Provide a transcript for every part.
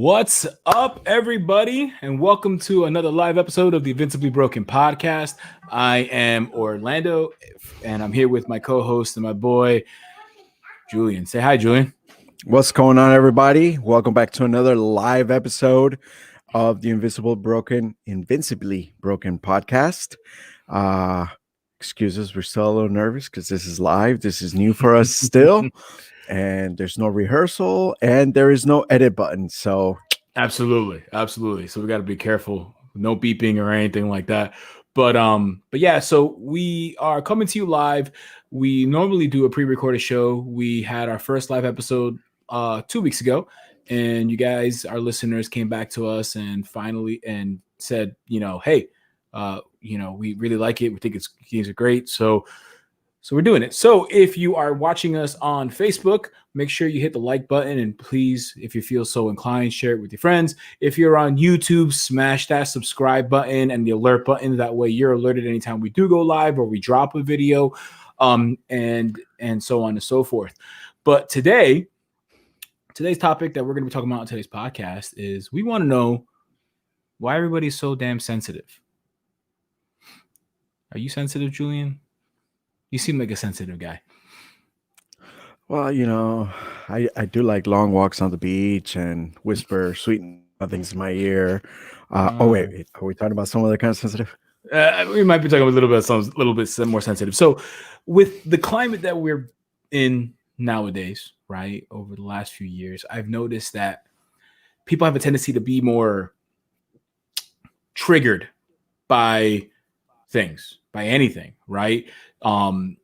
What's up, everybody, and welcome to another live episode of the Invincibly Broken podcast. I am Orlando, and I'm here with my co-host and my boy, Julian. Say hi, Julian. What's going on, everybody? Welcome back to another live episode of the Invincibly Broken podcast. Excuses, we're still a little nervous because this is live. This is new for us still. And there's no rehearsal and there is no edit button. So absolutely. So we got to be careful. No beeping or anything like that. But yeah, so we are coming to you live. We normally do a pre-recorded show. We had our first live episode 2 weeks ago, and you guys, our listeners, came back to us and finally and said, hey, we really like it. We think games are great. So we're doing it. So if you are watching us on Facebook, make sure you hit the like button, and please, if you feel so inclined, share it with your friends. If you're on YouTube, smash that subscribe button and the alert button. That way you're alerted anytime we do go live or we drop a video, and so on and so forth. But today's topic that we're going to be talking about on today's podcast is we want to know why everybody's so damn sensitive. Are you sensitive, Julian? You seem like a sensitive guy. Well, I do like long walks on the beach and whisper sweet things in my ear. Wait, are we talking about some other kind of sensitive? We might be talking a little bit more sensitive. So with the climate that we're in nowadays, right, over the last few years, I've noticed that people have a tendency to be more triggered by things, by anything, right? And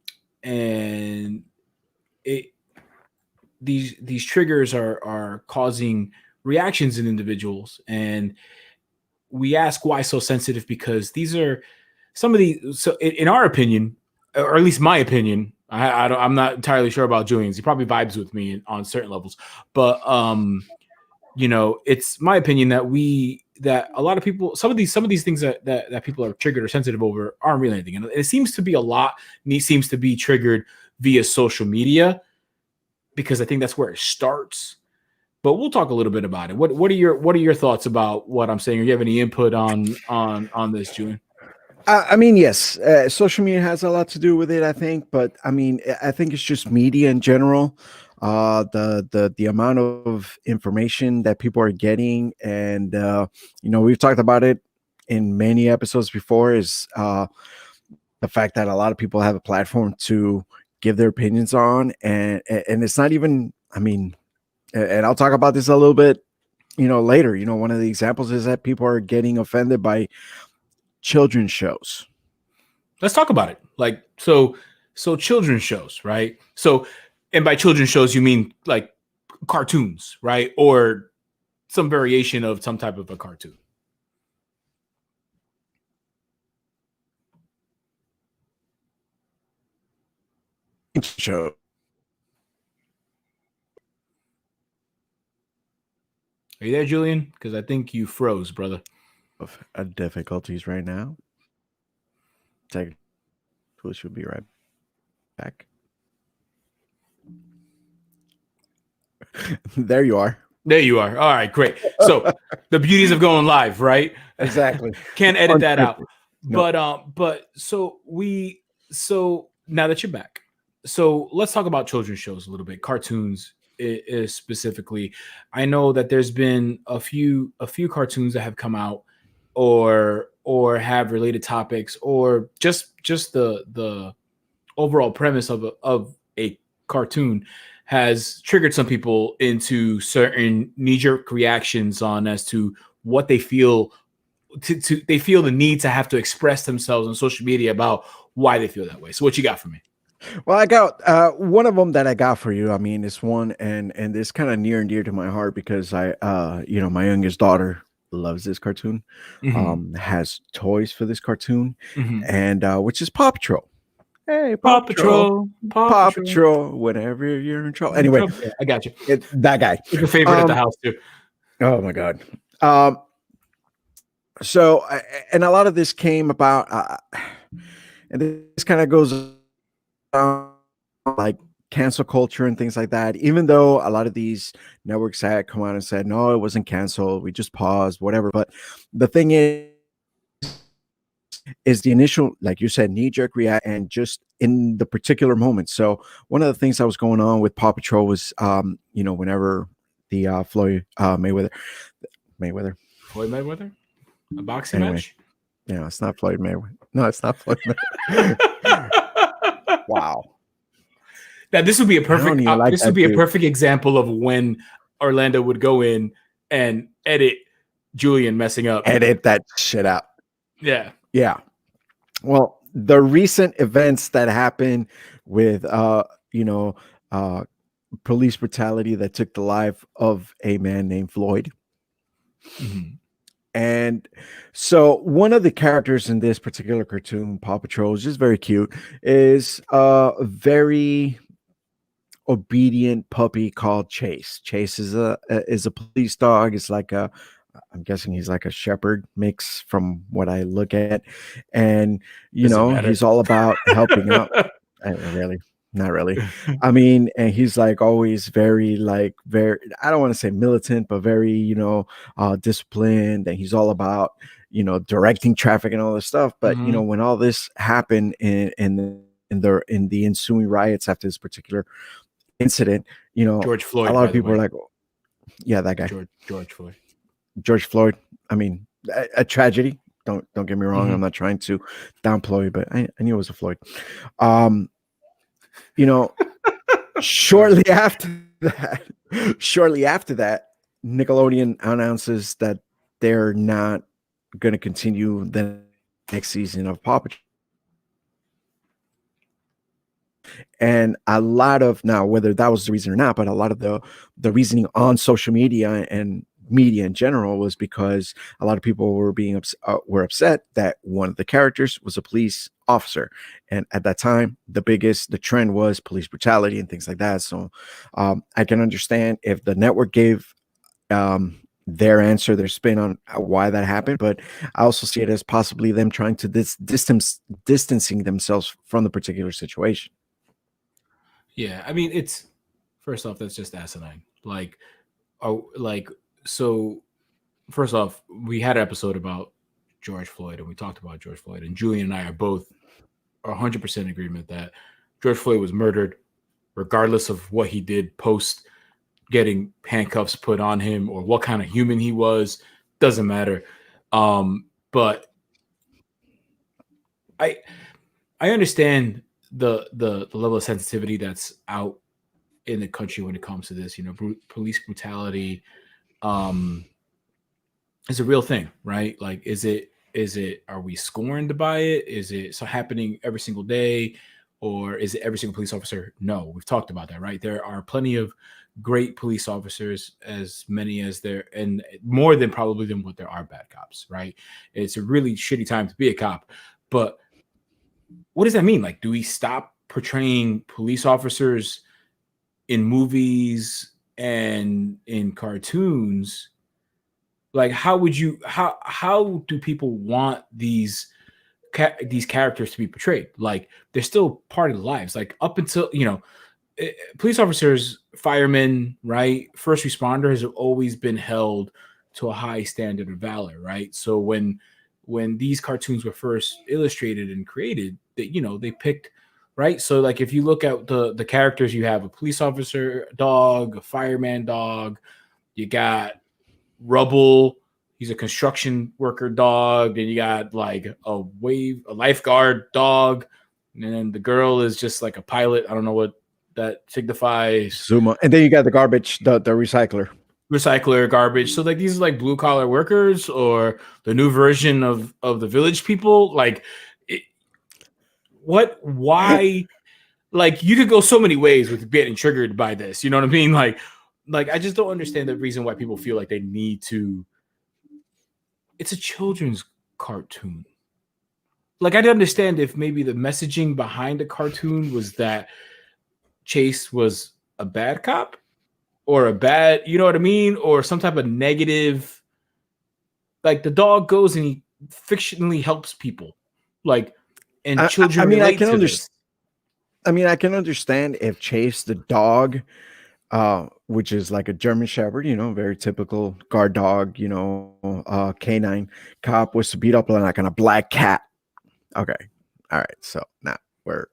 these triggers are causing reactions in individuals, and we ask why so sensitive, because these are some of these. So in our opinion, or at least my opinion, I'm not entirely sure about Julian's. He probably vibes with me on certain levels, but it's my opinion that a lot of people, some of these things that people are triggered or sensitive over aren't really anything. And it seems to be seems to be triggered via social media, because I think that's where it starts. But we'll talk a little bit about it. What are your thoughts about what I'm saying? Or do you have any input on this, Julian? I mean, yes, social media has a lot to do with it, I think. But I mean, I think it's just media in general. The amount of information that people are getting, and we've talked about it in many episodes before, is the fact that a lot of people have a platform to give their opinions on, and it's not even, I mean, and I'll talk about this a little bit later. One of the examples is that people are getting offended by children's shows. Let's talk about it. Like, so children's shows, right? So, and by children's shows, you mean like cartoons, right? Or some variation of some type of a cartoon. Show. Are you there, Julian? Because I think you froze, brother. Of difficulties right now. We should be right back. There you are. There you are. All right, great. So the beauties of going live, right? Exactly. Can't edit that out. No. But so now that you're back, so let's talk about children's shows a little bit, cartoons specifically. I know that there's been a few cartoons that have come out or have related topics, or just the overall premise of a cartoon has triggered some people into certain knee-jerk reactions on as to what they feel. They feel the need to have to express themselves on social media about why they feel that way. So what you got for me? Well, I got one of them that I got for you. I mean, it's one, and it's kind of near and dear to my heart, because my youngest daughter loves this cartoon, has toys for this cartoon, and which is Paw Patrol. Hey, Paw Patrol. Whenever you're in trouble. Anyway, I got you. It's that guy. It's your favorite at the house too. Oh my God. So, and a lot of this came about, and this kind of goes on, like cancel culture and things like that. Even though a lot of these networks had come out and said, no, it wasn't canceled, we just paused, whatever. But the thing is the initial, like you said, knee jerk react, and just in the particular moment. So one of the things that was going on with Paw Patrol was, whenever the Floyd Mayweather, Floyd Mayweather, a boxing anyway, match. yeah, it's not Floyd Mayweather. No, it's not Floyd Mayweather. Wow. Now this would be a I don't perfect. even like This would that be a dude. perfect example of when Orlando would go in and edit Julian messing up. Edit that shit out. Yeah. Yeah. Well, the recent events that happened with police brutality that took the life of a man named Floyd. Mm-hmm. And so one of the characters in this particular cartoon, Paw Patrol, is just very cute, is a very obedient puppy called Chase. Chase is a police dog. It's like I'm guessing he's like a shepherd mix from what I look at. And Does it matter? he's all about helping out. Really, not really. I mean, and he's like always very I don't want to say militant, but very, disciplined, and he's all about, directing traffic and all this stuff. But Mm-hmm. when all this happened in the ensuing riots after this particular incident, George a Floyd, lot by of the people were way. like, oh, yeah, that guy, George Floyd. George Floyd. I mean, a tragedy. Don't get me wrong. Mm-hmm. I'm not trying to downplay, but I knew it was a Floyd. Um, you know, shortly after that, Nickelodeon announces that they're not going to continue the next season of Paw Patrol. And a lot of, now, whether that was the reason or not, but a lot of the reasoning on social media and media in general was because a lot of people were upset that one of the characters was a police officer, and at that time the trend was police brutality and things like that. So I can understand if the network gave their answer, their spin on why that happened, but I also see it as possibly them trying to distancing themselves from the particular situation. Yeah, I mean, it's first off, that's just asinine. Oh, so. First off, we had an episode about George Floyd, and we talked about George Floyd, and Julian and I are both 100% in agreement that George Floyd was murdered, regardless of what he did post getting handcuffs put on him or what kind of human he was. Doesn't matter. But I I understand the level of sensitivity that's out in the country when it comes to this. Police brutality is a real thing, right? Like, is it are we scorned by it? Is it so happening every single day? Or is it every single police officer? No, we've talked about that, right? There are plenty of great police officers, as many as there, and more than probably than what there are bad cops, right? It's a really shitty time to be a cop. But what does that mean? Like, do we stop portraying police officers in movies and in cartoons? Like, how do people want these characters to be portrayed? Like, they're still part of the lives. Like, up until police officers, firemen, right, first responders have always been held to a high standard of valor, right? So when these cartoons were first illustrated and created, they picked, right. So like, if you look at the characters, you have a police officer dog, a fireman dog, you got Rubble. He's a construction worker dog. Then you got like a lifeguard dog. And then the girl is just like a pilot. I don't know what that signifies. Zuma, and then you got the garbage, the recycler. Recycler, garbage. So like, these are like blue collar workers, or the new version of the village people. Like, it, why? Like, you could go so many ways with getting triggered by this. You know what I mean? Like I just don't understand the reason why people feel like they need to. It's a children's cartoon. Like, I'd understand if maybe the messaging behind the cartoon was that Chase was a bad cop, or you know what I mean? Or some type of negative, like the dog goes and he fictionally helps people. Like, and I children mean, I relate can to understand. this. I mean, I can understand if Chase the dog, which is like a German Shepherd, very typical guard dog, canine cop, was to beat up like on a black cat. Okay, all right. So now we're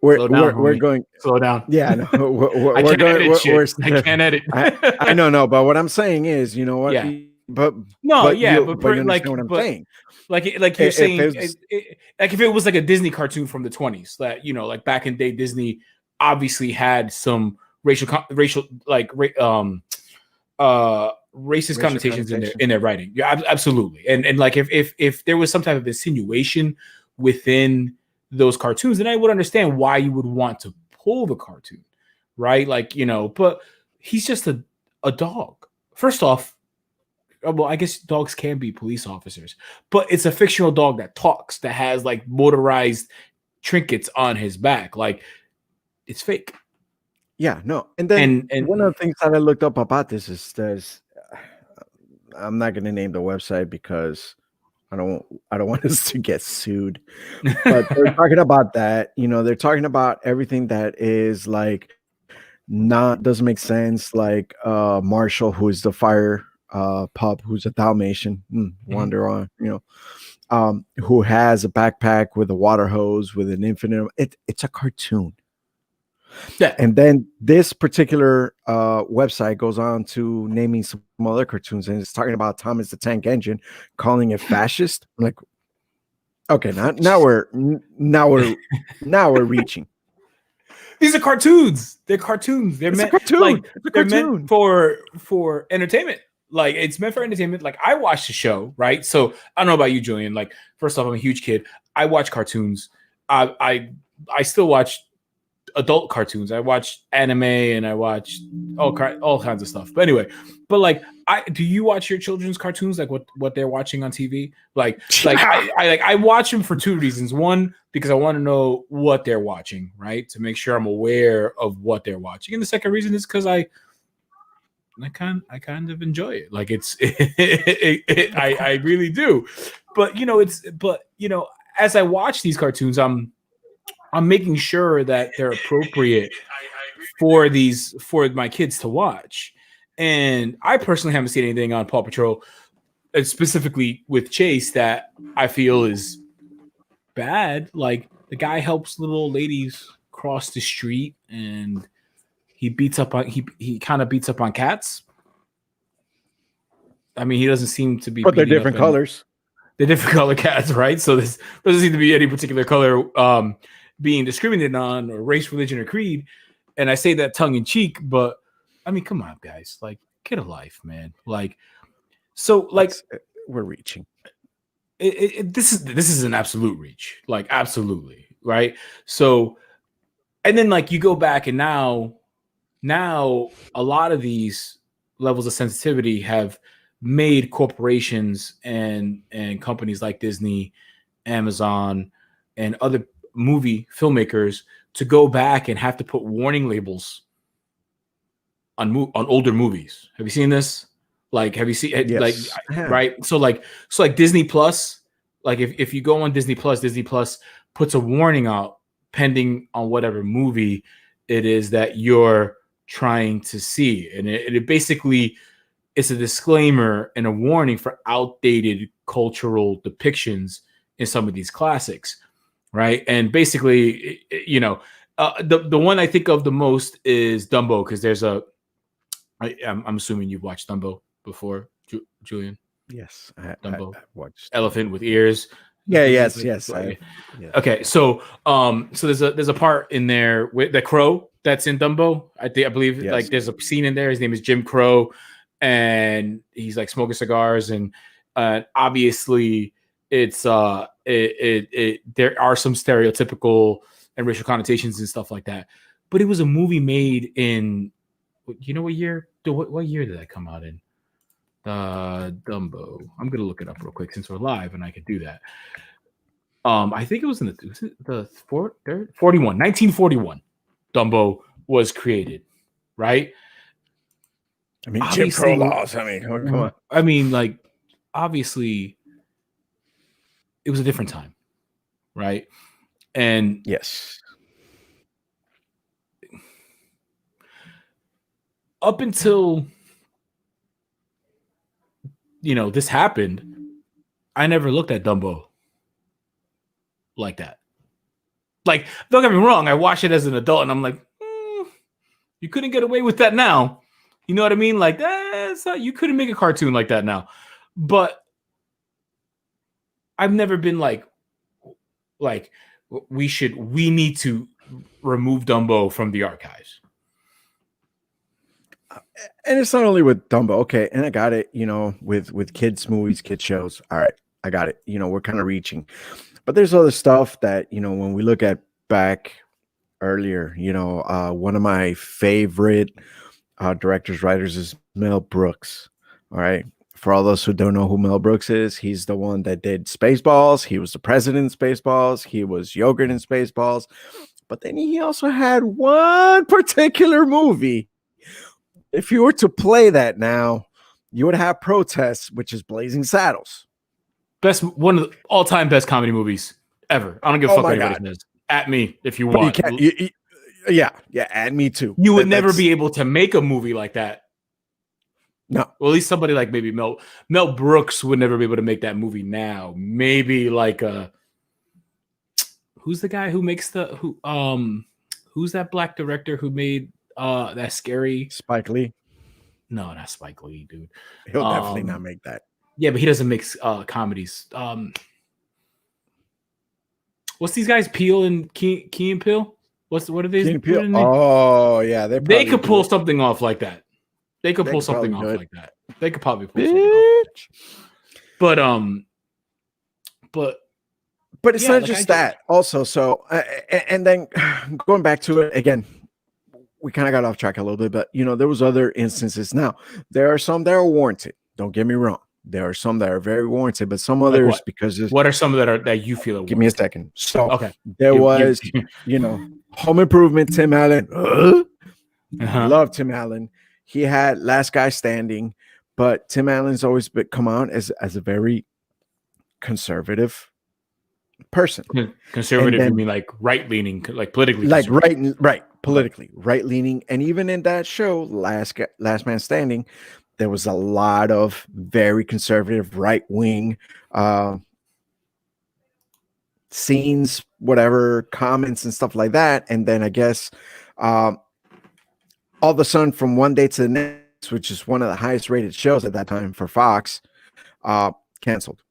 we're Slow down, we're homie. going. Slow down. Yeah, no, I we're can't going. edit shit. We're I can't edit. I know, no, but what I'm saying is, you know what? Yeah. But No, yeah, but you understand what I'm saying. like you're If saying, it's like if it was like a Disney cartoon from the 20s, that like back in the day, Disney obviously had some racial racist racial connotations connotation, in their writing. Yeah, absolutely. And like if there was some type of insinuation within those cartoons, then I would understand why you would want to pull the cartoon, right? Like, but he's just a dog. First off, well, I guess dogs can be police officers, but it's a fictional dog that talks, that has like motorized trinkets on his back. Like, it's fake. yeah, no. And then And one of the things that I looked up about this is I'm not going to name the website because I don't I don't want us to get sued. But they're talking about that, they're talking about everything that is like not doesn't make sense, like Marshall, who is the fire pup, who's a Dalmatian, wander on, who has a backpack with a water hose with an infinite. It's a cartoon. yeah, And then this particular website goes on to naming some other cartoons, and it's talking about Thomas the Tank Engine, calling it fascist. I'm like, okay, now we're reaching. these are cartoons. They're cartoons. They're It's a meant cartoon. It's a they're meant cartoon. for entertainment. Like, it's meant for entertainment. Like, I watched the show, right? So I don't know about you, Julian. Like, first off, I'm a huge kid. I watch cartoons. I still watch adult cartoons. I watch anime and I watch all kinds of stuff. But anyway, but like, do you watch your children's cartoons, like what they're watching on TV? I watch them for two reasons. One, because I want to know what they're watching, right? To make sure I'm aware of what they're watching. And the second reason is because I kind of enjoy it. Like, I really do. But as I watch these cartoons, I'm making sure that they're appropriate for my kids to watch. And I personally haven't seen anything on Paw Patrol, specifically with Chase, that I feel is bad. Like, the guy helps little old ladies cross the street, and he kind of beats up on cats. I mean, he doesn't seem to be But they're beating up different colors. the different color cats, right? So this doesn't seem to be any particular color being discriminated on, or race, religion, or creed. And I say that tongue in cheek, but I mean, come on, guys, like, get a life, man. Like, so like We're reaching. this is an absolute reach, like, absolutely, right? So, and then like you go back, and now a lot of these levels of sensitivity have made corporations and companies like Disney, Amazon, and other movie filmmakers to go back and have to put warning labels on older movies. Have you seen this? Like, have you seen it? Like, Yes. right? So like Disney Plus, like if you go on Disney Plus puts a warning out pending on whatever movie it is that you're trying to see, and it basically, it's a disclaimer and a warning for outdated cultural depictions in some of these classics, right? And basically, the one I think of the most is Dumbo, because I'm assuming you've watched Dumbo before, Julian. Yes. Dumbo, I watched elephant with ears. Yeah. Yes. Like, Yes. like, Yeah. okay, so there's a part in there with the crow that's in Dumbo. I believe, Yes. like, there's a scene in there. His name is Jim Crow, and he's like smoking cigars, and obviously it's there are some stereotypical and racial connotations and stuff like that. But it was a movie made in, what year? What year did that come out in? Dumbo. I'm gonna look it up real quick since we're live and I could do that. I think it was in the 1941. Dumbo was created, right? I mean, Jim Obviously, Crow laws. I mean, come on. I mean, like, obviously, it was a different time, right? And Yes. up until this happened, I never looked at Dumbo like that. Like, don't get me wrong, I watched it as an adult and I'm like, you couldn't get away with that now. You know what I mean? Like, you couldn't make a cartoon like that now. But I've never been like we need to remove Dumbo from the archives. And it's not only with Dumbo. Okay, and I got it, with kids movies, kids shows. All right, I got it. We're kind of reaching. But there's other stuff that, when we look at back earlier, one of my favorite directors, writers is Mel Brooks. All right. For all those who don't know who Mel Brooks is, he's the one that did Spaceballs. He was the president in Spaceballs. He was Yogurt in Spaceballs. But then he also had one particular movie. If you were to play that now, you would have protests, which is Blazing Saddles. One of the all-time best comedy movies ever. I don't give a fuck what anybody says. At me if you want. Yeah, at me too. You would never be able to make a movie like that. No. Well, at least somebody like maybe Mel Brooks would never be able to make that movie now. Maybe like who's the guy who makes who's that black director who made that scary Spike Lee? No, not Spike Lee, dude. He'll definitely not make that. Yeah, but he doesn't make comedies. What's these guys? Peele and Key and Peele? What are they? Key and Peele? Oh yeah, they could pull something off like that. They could pull something off like that. They could probably pull something off. But it's not just that. Also, so and then going back to it again, we kind of got off track a little bit, but there was other instances. Now there are some that are warranted. Don't get me wrong. There are some that are very warranted, but some others because what are some that you feel? Give me a second. So okay, there was Home Improvement. Tim Allen. Love Tim Allen. He had Last Guy Standing, but Tim Allen's always come out as a very conservative person. Conservative, you mean like right leaning, like politically, like right, politically right leaning, and even in that show, Last Man Standing, there was a lot of very conservative, right wing scenes, whatever comments and stuff like that, and then I guess. All of a sudden, from one day to the next, which is one of the highest rated shows at that time for Fox, canceled.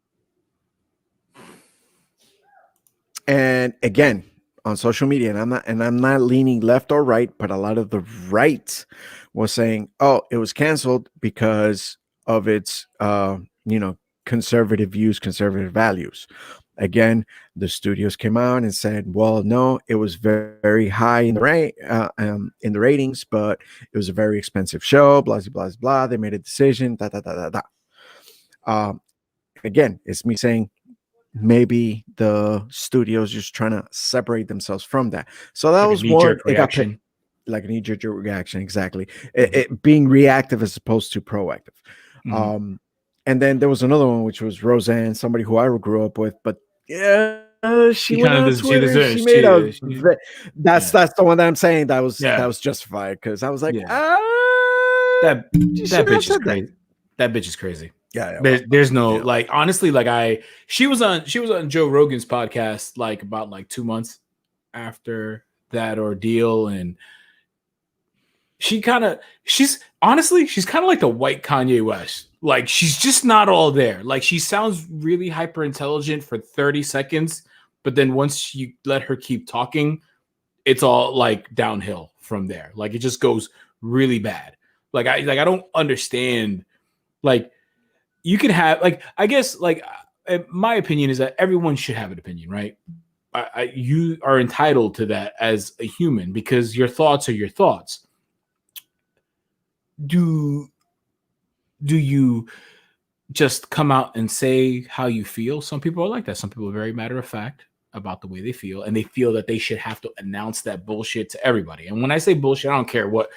And again, on social media, and I'm not leaning left or right, but a lot of the right was saying, "Oh, it was canceled because of its, conservative views, conservative values." Again, the studios came out and said, "Well, no, it was very, very high in the ratings, but it was a very expensive show." Blah blah blah blah. They made a decision. Again, it's me saying maybe the studios just trying to separate themselves from that. So that was one. It got like a knee-jerk reaction, exactly. It being reactive as opposed to proactive. Mm-hmm. And then there was another one, which was Roseanne, somebody who I grew up with, but she went on Twitter. She made that's the one that I'm saying that was justified because I was like, that bitch is crazy. That bitch is crazy. Yeah, there's no like honestly, like she was on Joe Rogan's podcast like about like 2 months after that ordeal, and she's kind of like the white Kanye West. Like she's just not all there. Like she sounds really hyper intelligent for 30 seconds, but then once you let her keep talking, it's all like downhill from there. Like it just goes really bad. Like I don't understand. Like you can have I guess my opinion is that everyone should have an opinion, right? You are entitled to that as a human because your thoughts are your thoughts. Do you just come out and say how you feel? Some people are like that. Some people are very matter of fact about the way they feel, and they feel that they should have to announce that bullshit to everybody. And when I say bullshit, I don't care what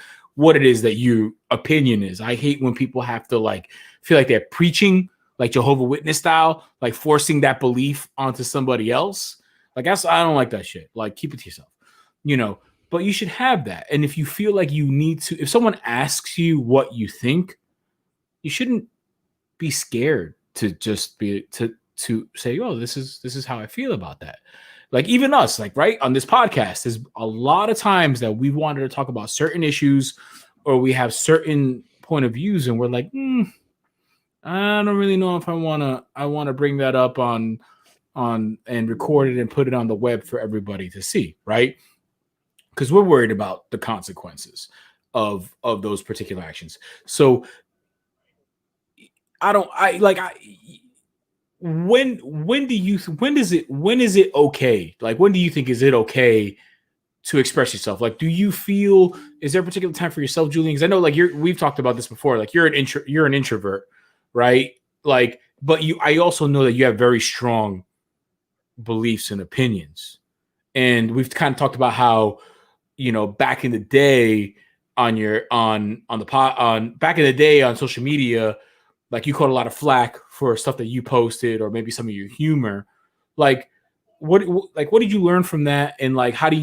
it is that your opinion is. I hate when people have to like feel like they're preaching, like Jehovah's Witness style, like forcing that belief onto somebody else. Like I don't like that shit. Like keep it to yourself, but you should have that. And if you feel like you need to, if someone asks you what you think, you shouldn't be scared to just be to say, oh, this is how I feel about that. Like even us, like right on this podcast, there's a lot of times that we wanted to talk about certain issues or we have certain point of views, and we're like, I don't really know if I wanna bring that up on and record it and put it on the web for everybody to see, right? Because we're worried about the consequences of those particular actions. So I don't I like I when do you when is it okay? Like when do you think is it okay to express yourself? Like do you feel, is there a particular time for yourself, Julian? Because I know like we've talked about this before. Like you're an introvert, right? Like, but I also know that you have very strong beliefs and opinions. And we've kind of talked about how, back in the day on the pot on back in the day on social media, like you caught a lot of flack for stuff that you posted or maybe some of your humor. Like what did you learn from that? And like what are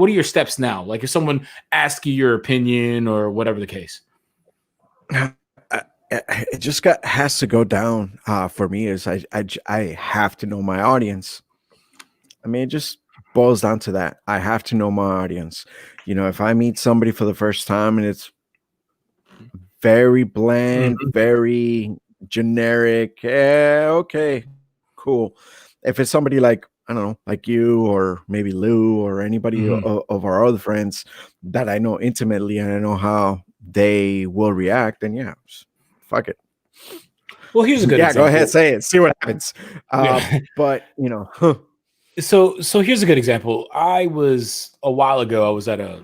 your steps now? Like if someone asks you your opinion or whatever the case. It just has to go down for me. Is I have to know my audience. I mean, it just boils down to that. I have to know my audience. If I meet somebody for the first time and it's very bland, very generic, okay, cool. If it's somebody like, I don't know, like you or maybe Lou or anybody of our other friends that I know intimately and I know how they will react, then yeah, fuck it. Well, here's a good example. Go ahead, say it, see what happens. But So here's a good example. A while ago, I was at a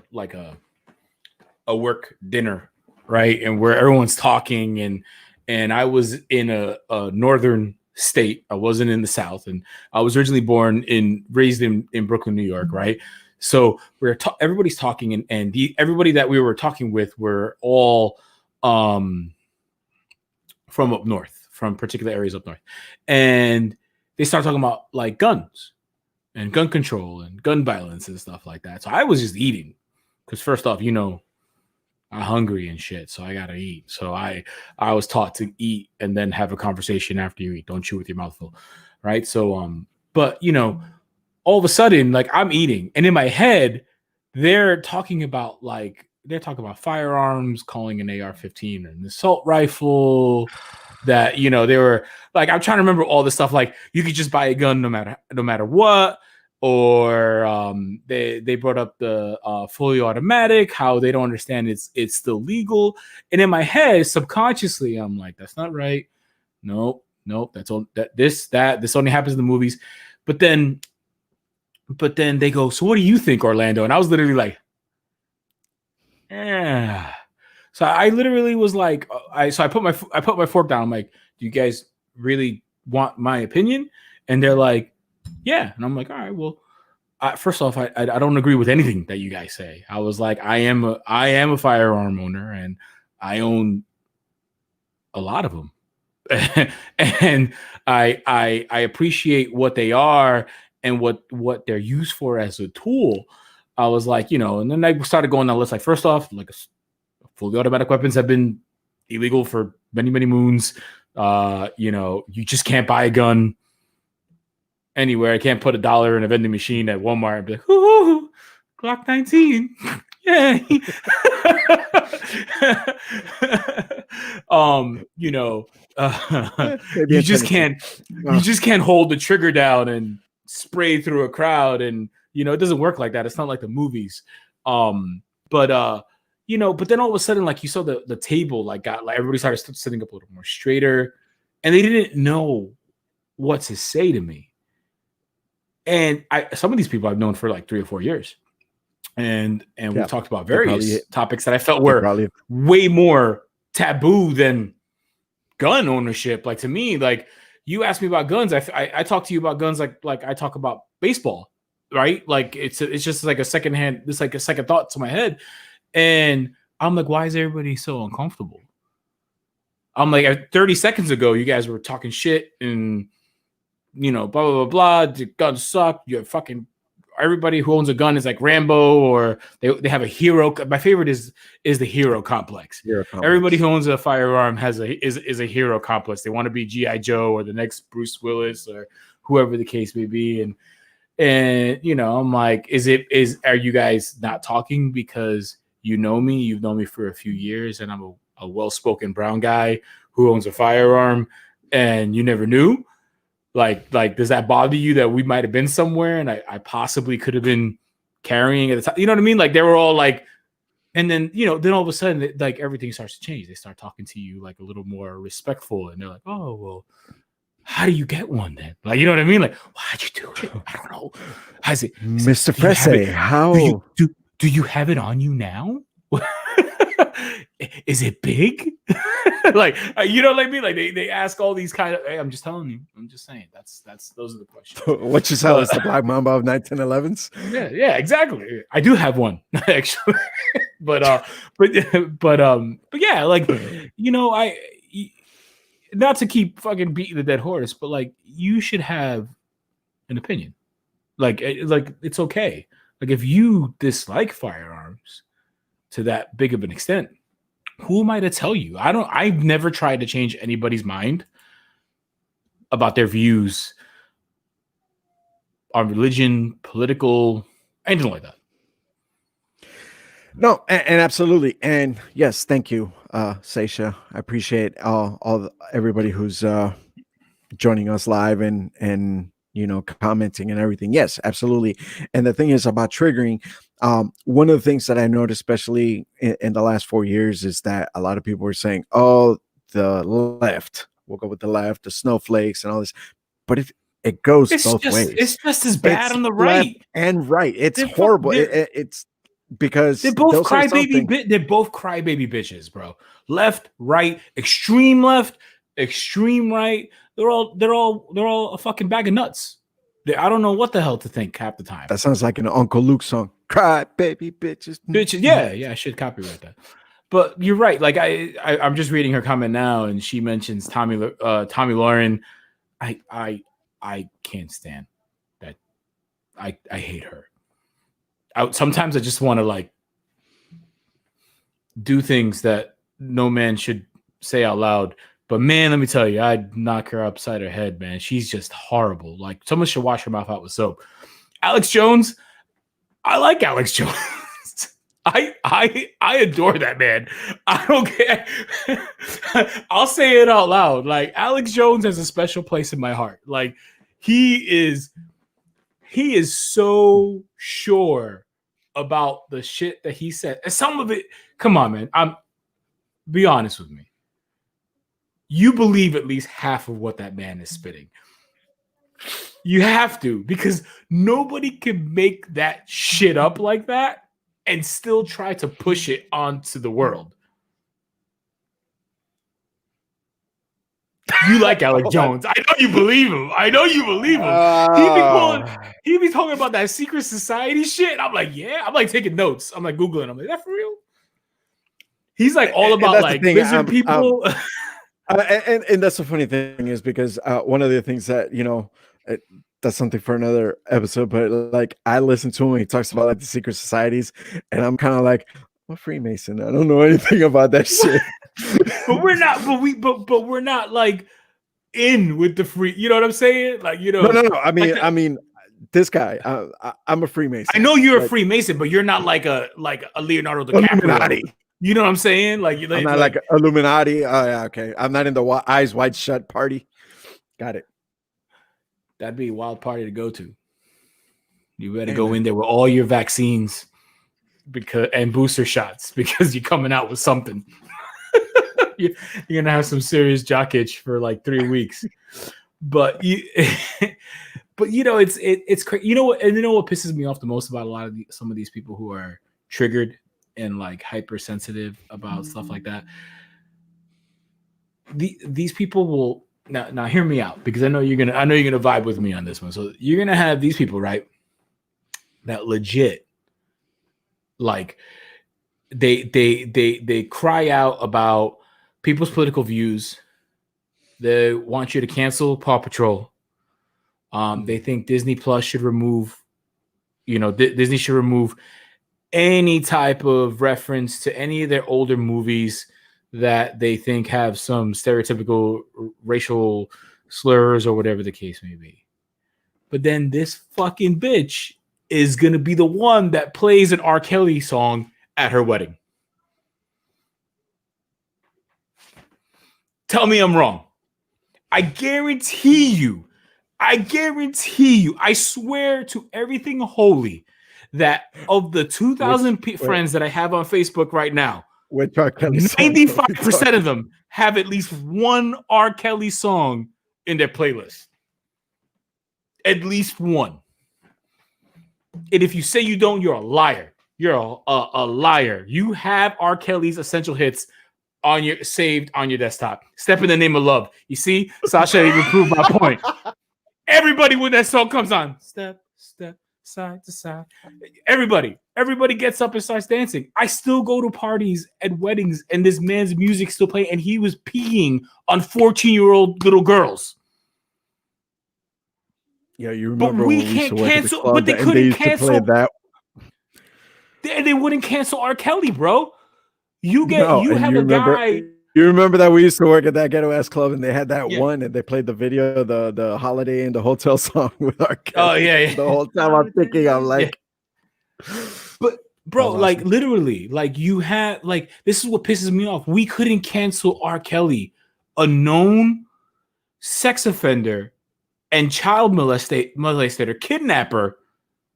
work dinner, right? And where everyone's talking and I was in a northern state. I wasn't in the South, and I was originally raised in Brooklyn, New York, right? So everybody's talking and everybody that we were talking with were all from up north, from particular areas up north. And they start talking about like guns and gun control and gun violence and stuff like that. So I was just eating because first off, I'm hungry and shit, so I gotta eat. So I was taught to eat and then have a conversation after you eat. Don't chew with your mouth full, right? So but all of a sudden, like I'm eating, and in my head, they're talking about firearms, calling an AR-15 an assault rifle. That they were like, I'm trying to remember all this stuff. Like you could just buy a gun no matter what. Or they brought up the fully automatic, how they don't understand it's still legal. And in my head, subconsciously, I'm like, that's not right. Nope. That's all this only happens in the movies. But then they go, so what do you think, Orlando? And I was literally like, yeah. So I literally was like, I put my fork down. I'm like, do you guys really want my opinion? And they're like, yeah. And I'm like, all right, well, first off, I don't agree with anything that you guys say. I was like, I am a firearm owner and I own a lot of them. And I appreciate what they are and what they're used for as a tool. I was like, and then I started going down the list. Like, first off, like fully automatic weapons have been illegal for many, many moons. You just can't buy a gun anywhere. I can't put $1 in a vending machine at Walmart and be like, ooh, Glock 19. Yay. You just can't hold the trigger down and spray through a crowd, and it doesn't work like that. It's not like the movies. But then all of a sudden, like you saw the table got everybody started sitting up a little more straighter, and they didn't know what to say to me. And some of these people I've known for like 3 or 4 years, and we've talked about various topics that I felt were way more taboo than gun ownership. Like to me, like you asked me about guns, I talk to you about guns like I talk about baseball, right? Like it's just like a second thought to my head. And I'm like, why is everybody so uncomfortable? I'm like, 30 seconds ago, you guys were talking shit and, blah, blah, blah, blah. The guns suck. You're fucking everybody who owns a gun is like Rambo, or they have a hero. My favorite is the hero complex. Everybody who owns a firearm is a hero complex. They want to be G.I. Joe or the next Bruce Willis or whoever the case may be. And you know, I'm like, are you guys not talking because you know me? You've known me for a few years, and I'm a well-spoken brown guy who owns a firearm, and you never knew. Like, does that bother you that we might have been somewhere and I possibly could have been carrying at the time? You know what I mean? Like, they were all like, and then, you know, then all of a sudden, like, everything starts to change. They start talking to you like a little more respectful, and they're like, oh, well, how do you get one then? Like, you know what I mean? Like, why'd you do it? I don't know. How's it, Mr. Fresse? How do you have it on you now? Is it big? Like, you know what I mean? Like, they ask all these kind of. Hey, I'm just telling you. I'm just saying. That's those are the questions. What you tell us, the Black Mamba of 1911s? Yeah, exactly. I do have one actually, but yeah, like, you know, not to keep fucking beating the dead horse, but like, you should have an opinion. Like it's okay. Like, if you dislike firearms to that big of an extent, who am I to tell you? I've never tried to change anybody's mind about their views on religion, political, anything like that. No, and absolutely. And yes, thank you, Seisha. I appreciate everybody who's joining us live and you know, commenting and everything. Yes, absolutely. And the thing is about triggering, one of the things that I noticed, especially in the last 4 years, is that a lot of people were saying, oh, the left, we'll go with the left, the snowflakes and all this. But if it goes both ways, it's just as bad on the right and right. It's horrible. It's because they're both crybaby. They're both crybaby bitches, bro. Left, right, extreme left, extreme right. They're all a fucking bag of nuts. I don't know what the hell to think half the time. That sounds like an Uncle Luke song. Cry baby bitches. Yeah, I should copyright that. But you're right. Like, I'm just reading her comment now, and she mentions Tommy Lauren. I can't stand that. I hate her. Sometimes I just want to like do things that no man should say out loud. But man, let me tell you, I'd knock her upside her head, man. She's just horrible. Like, someone should wash her mouth out with soap. Alex Jones, I like Alex Jones. I adore that man. I don't care. I'll say it out loud. Like, Alex Jones has a special place in my heart. Like, he is so sure about the shit that he said. And some of it, come on, man. Be honest with me. You believe at least half of what that man is spitting. You have to, because nobody can make that shit up like that and still try to push it onto the world. You like Alex Jones. I know you believe him. He be talking about that secret society shit. I'm like, yeah. I'm like taking notes. I'm like Googling. I'm like, that for real? He's like all about like lizard people. And that's the funny thing is because one of the things that, you know, that's something for another episode, but like I listen to him when he talks about like the secret societies, and I'm kind of like, I'm a Freemason. I don't know anything about that shit. But we're not. But we're not like in with the free. You know what I'm saying? Like, you know. No. I mean, this guy. I'm a Freemason. I know you're a Freemason, but you're not like a Leonardo DiCaprio. Illuminati. You know what I'm saying? Like, I'm not like Illuminati. Oh, yeah, okay. I'm not in the eyes wide shut party. Got it. That'd be a wild party to go to. You better go in there with all your vaccines and booster shots, because you're coming out with something. You're gonna have some serious jock itch for like 3 weeks. But you know, it's crazy. You know what? And you know what pisses me off the most about some of these people who are triggered and like hypersensitive about stuff like that. These people will now hear me out, because I know you're gonna vibe with me on this one. So you're gonna have these people, right, that legit like they cry out about people's political views. They want you to cancel Paw Patrol. They think Disney Plus should remove Disney should remove any type of reference to any of their older movies that they think have some stereotypical racial slurs or whatever the case may be. But then this fucking bitch is going to be the one that plays an R. Kelly song at her wedding. Tell me I'm wrong. I guarantee you, I swear to everything holy that of the 2,000 friends that I have on Facebook right now, 95% of them have at least one R. Kelly song in their playlist. At least one. And if you say you don't, you're a liar. You're a liar. You have R. Kelly's essential hits saved on your desktop. Step in the Name of Love. You see, Sasha even proved my point. Everybody, when that song comes on, step, side to side. Everybody gets up and starts dancing. I still go to parties and weddings, and this man's music still playing, and he was peeing on 14-year-old little girls. Yeah, you remember but we can't cancel, but they couldn't cancel that. They wouldn't cancel R. Kelly, bro. You have a guy. You remember that we used to work at that ghetto ass club, and they had that one, and they played the video, the Holiday in the Hotel song with R. Kelly. Oh yeah. The whole time I'm thinking, I'm like, but bro, like literally, like you had, like this is what pisses me off. We couldn't cancel R. Kelly, a known sex offender and child molestator, kidnapper,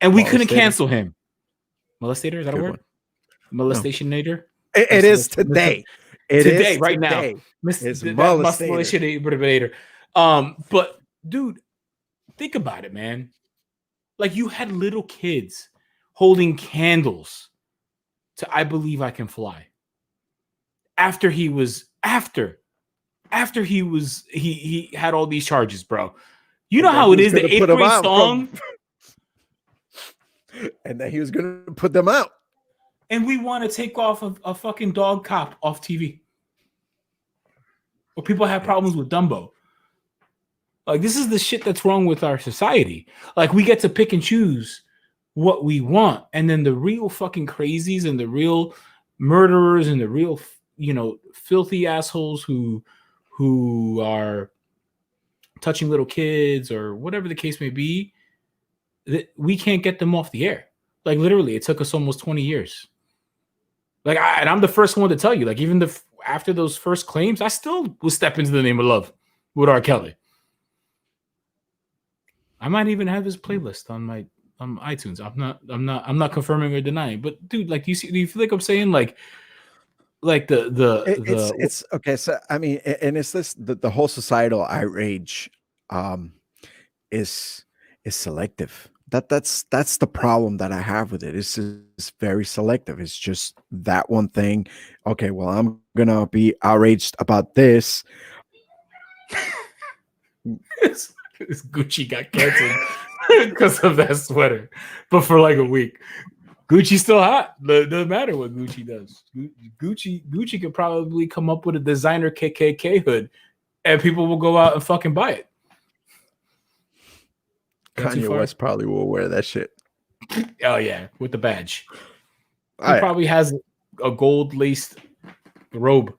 and we couldn't cancel him. Molestator, is that a word? One. Molestationator. It is today. Today, right now. It's molestator. But dude, think about it, man. Like you had little kids holding candles to "I Believe I Can Fly." After he had all these charges, bro. You know how it is, the 8th grade song. And then he was going to put them out. And we want to take off a fucking dog cop off TV. Or people have problems with Dumbo. Like, this is the shit that's wrong with our society. Like, we get to pick and choose what we want. And then the real fucking crazies and the real murderers and the real, filthy assholes who are touching little kids or whatever the case may be, we can't get them off the air. Like, literally, it took us almost 20 years. Like, and I'm the first one to tell you, like, even after those first claims, I still will step into the Name of Love with R. Kelly. I might even have his playlist on iTunes. I'm not confirming or denying. But dude, like, do you feel like I'm saying like it's okay. So I mean, and it's this the whole societal outrage is selective. That's the problem that I have with it. It's very selective. It's just that one thing. Okay, well, I'm gonna be outraged about this. This Gucci got canceled because of that sweater, but for like a week. Gucci's still hot. Doesn't matter what Gucci does. Gucci could probably come up with a designer KKK hood, and people will go out and fucking buy it. Kanye West probably will wear that shit. Oh yeah, with the badge. He probably has a gold laced robe.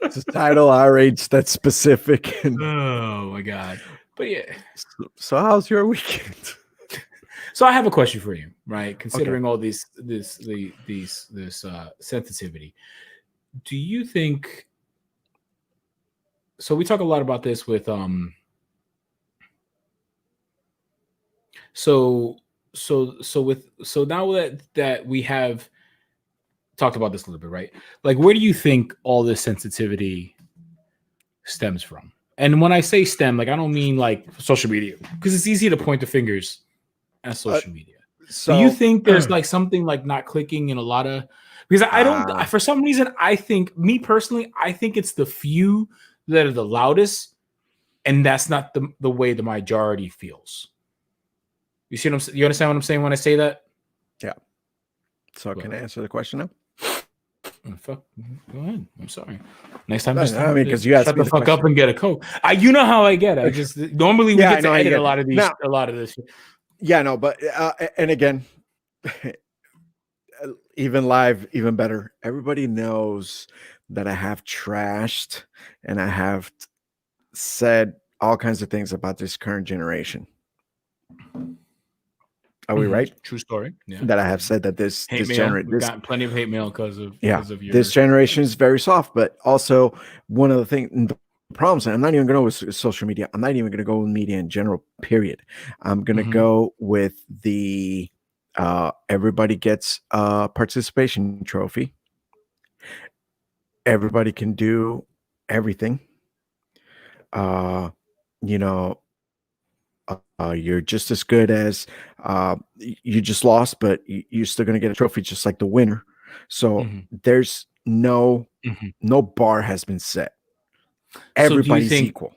Societal outrage that's specific. Oh my god. But yeah. So how's your weekend? So I have a question for you, right? Considering all this sensitivity, do you think? So we talk a lot about this with So now that we have talked about this a little bit, right? Like, where do you think all this sensitivity stems from? And when I say stem, like, I don't mean like social media, because it's easy to point the fingers at social media. So do you think there's like something like not clicking in a lot of, because I don't, for some reason, I think, me personally, I think it's the few that are the loudest, and that's not the way the majority feels. You see what you understand what I'm saying when I say that? Yeah. So can I answer the question now? Fuck. Go ahead. I'm sorry. Next time, I mean, because you asked shut me the the fuck up question. and get a Coke. You know how I get. I just normally we Yeah, I get know to how you edit get. Now, a lot of this shit. yeah, no, but and again, even live, even better. Everybody knows that I have trashed and I have said all kinds of things about this current generation. Are we right? True story. Yeah. That I have said that Hate mail. We've gotten plenty of hate mail because of this your. generation is very soft. But also one of the things, the problems, and I'm not even going to go with social media. I'm not even going to go with media in general. Period. I'm going to go with the everybody gets a participation trophy. Everybody can do everything. Uh, you know, you're just as good as you just lost, but you're still going to get a trophy just like the winner. So there's no bar has been set. So do you Everybody's think? equal,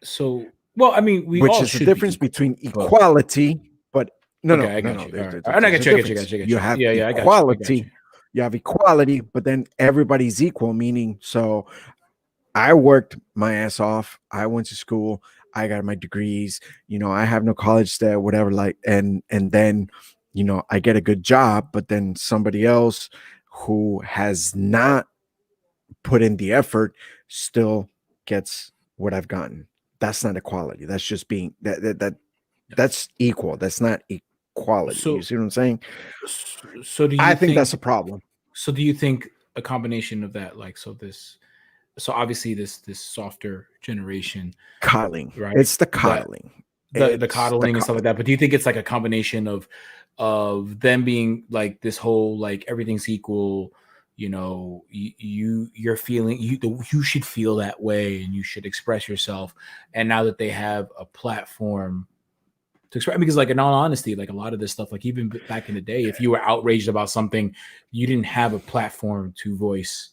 So well, I mean, we which all is the should be difference equal. between But equality. But okay, I got no. you. All right. And I There's got a you. I got you. I difference. got you. I got You you. have Yeah, yeah. I got you. I got you. equality. You have equality, but then everybody's equal. Meaning, so I worked my ass off. I went to school. I got my degrees. I have no college debt, whatever. Like, and then, I get a good job. But then somebody else who has not put in the effort still gets what I've gotten. That's not equality. That's just being that's equal. That's not equality. You So see what I'm saying? so do I you think that's a think? problem. So do you think a combination of that, like, so obviously this softer generation, Coddling. right? It's the That coddling. the It's the coddling and stuff like coddling. that. But do you think it's like a combination of them being like this whole like everything's equal? You're feeling you should feel that way and you should express yourself. And now that they have a platform to express, because like in all honesty, like a lot of this stuff, like even back in the day, if you were outraged about something, you didn't have a platform to voice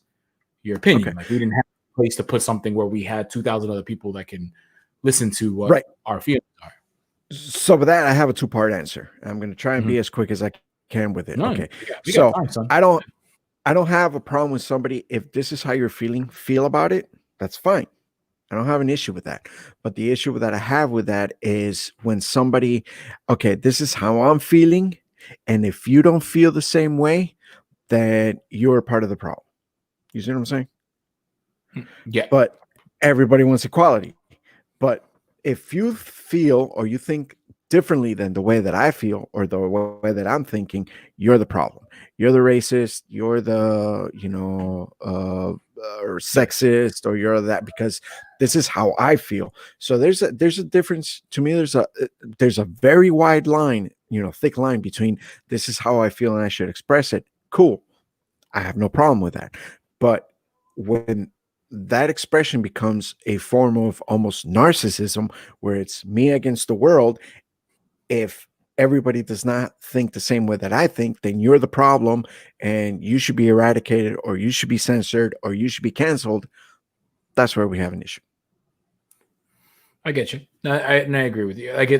your Okay. opinion. Like we didn't have a place to put something where we had 2,000 other people that can listen to what Right. our feelings are. So with that, I have a two-part answer. I'm going to try and Mhm. be as quick as I can with it. No, Okay. we got So time, son. I don't have a problem with somebody if this is how you're feel about it. That's fine. I don't have an issue with that. But the issue that I have with that is when somebody, okay, this is how I'm feeling, and if you don't feel the same way, then you're a part of the problem. You see what I'm saying? Yeah. But everybody wants equality. But if you feel or you think differently than the way that I feel or the way that I'm thinking, you're the problem. You're the racist. You're the, or Yeah. sexist, or you're that because this is how I feel. So there's a difference to me. There's a very wide line, thick line between this is how I feel and I should express it. Cool. I have no problem with that. But when that expression becomes a form of almost narcissism, where it's me against the world, if everybody does not think the same way that I think, then you're the problem and you should be eradicated or you should be censored or you should be canceled. That's where we have an issue. I get you. And I agree with you. Like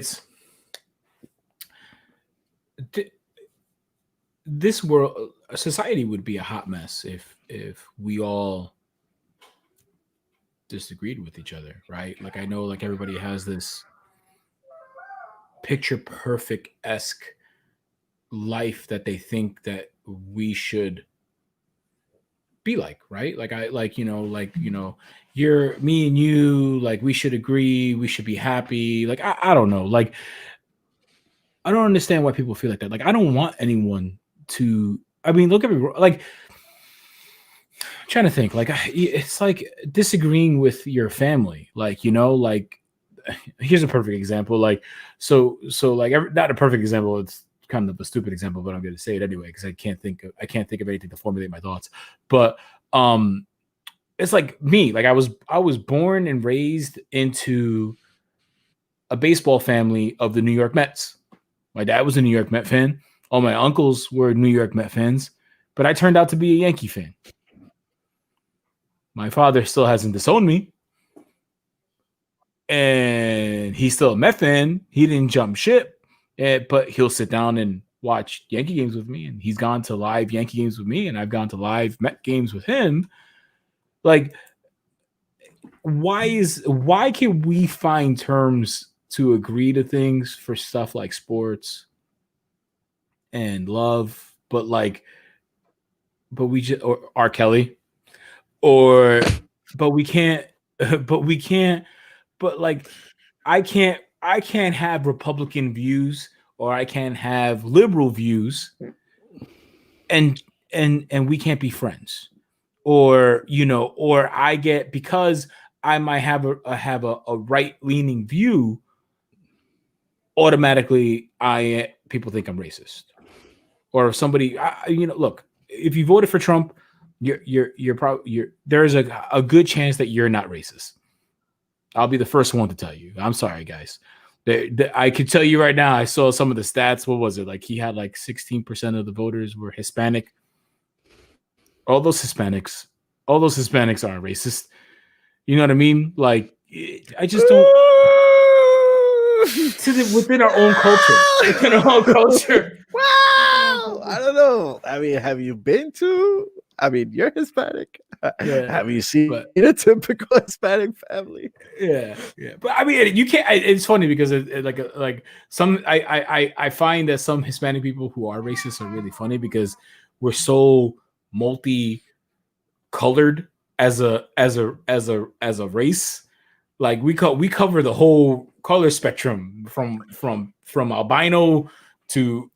this world, society would be a hot mess if we all disagreed with each other, right? Like I know like everybody has this picture perfect esque life that they think that we should be like, right? Like you're me and you, like we should agree, we should be happy. Like I don't know. Like I don't understand why people feel like that. Like I don't want anyone to, I mean, look at me, like I'm trying to think, like it's like disagreeing with your family, like like here's a perfect example, like so like not a perfect example, it's kind of a stupid example, but I'm going to say it anyway because I can't think of anything to formulate my thoughts. But it's like me, like I was born and raised into a baseball family of the New York Mets. My dad was a New York Met fan. All my uncles were New York Met fans, but I turned out to be a Yankee fan. My father still hasn't disowned me, and he's still a Met fan. He didn't jump ship, but he'll sit down and watch Yankee games with me, and he's gone to live Yankee games with me, and I've gone to live Met games with him. Like, why can we find terms to agree to things for stuff like sports and love, but we just, or R. Kelly, or but we can't, but we can't, but like I can't have Republican views, or I can't have liberal views, and and we can't be friends, or or I get, because I might have a right leaning view, automatically I people think I'm racist, or if somebody look, if you voted for Trump, you're probably there's a good chance that you're not racist. I'll be the first one to tell you. I'm sorry, guys. I can tell you right now, I saw some of the stats. What was it? Like, he had like 16% of the voters were Hispanic. All those Hispanics, aren't racist. You know what I mean? Like, I just don't. Within our own culture. Within our own culture. Wow. I don't know. I mean, have you been to? I mean, you're Hispanic. Yeah, have you seen but a typical Hispanic family? yeah. But I mean, you can't. It's funny because like some I find that some Hispanic people who are racist are really funny, because we're so multi-colored as a race. Like, we cover the whole color spectrum from albino to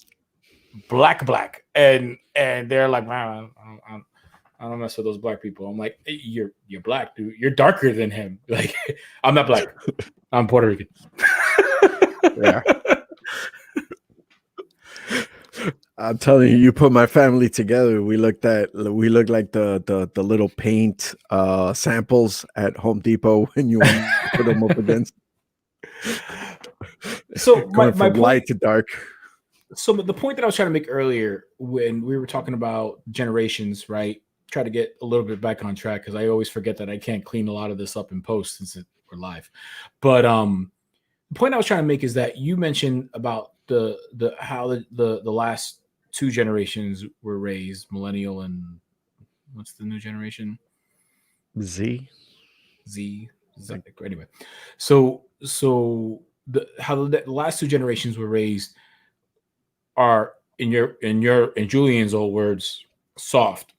black, and they're like, wow, I don't mess with those black people. I'm like, hey, you're black, dude. You're darker than him. Like, I'm not black. I'm Puerto Rican. Yeah. I'm telling you, you put my family together. We look like the little paint samples at Home Depot when you want to put them up against. So going my from light point, to dark. so the point that I was trying to make earlier, when we were talking about generations, right? Try to get a little bit back on track, because I always forget that I can't clean a lot of this up in post since we're live. But the point I was trying to make is that you mentioned about the how the last two generations were raised, millennial and what's the new generation? Z. Z. Anyway, so how the last two generations were raised are, in Julian's old words, soft.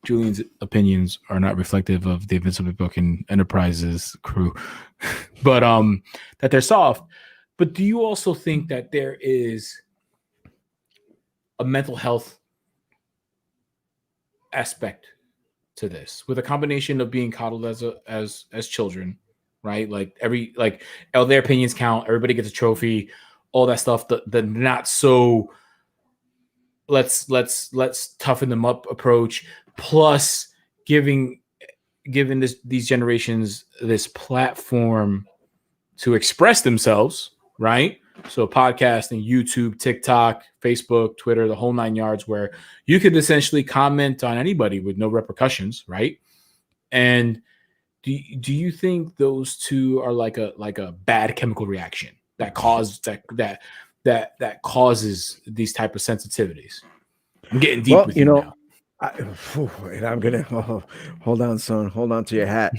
Julian's opinions are not reflective of the Invincible Book and Enterprise's crew, but that they're soft. But do you also think that there is a mental health aspect to this, with a combination of being coddled as children, right? Like, all their opinions count, everybody gets a trophy, all that stuff. The not so let's toughen them up approach, plus giving these generations this platform to express themselves, right? So podcasting, YouTube, TikTok, Facebook, Twitter, the whole nine yards, where you could essentially comment on anybody with no repercussions, right? And do you think those two are like a bad chemical reaction that causes these type of sensitivities? I'm getting deep with you now. And I'm gonna hold on, son. Hold on to your hat.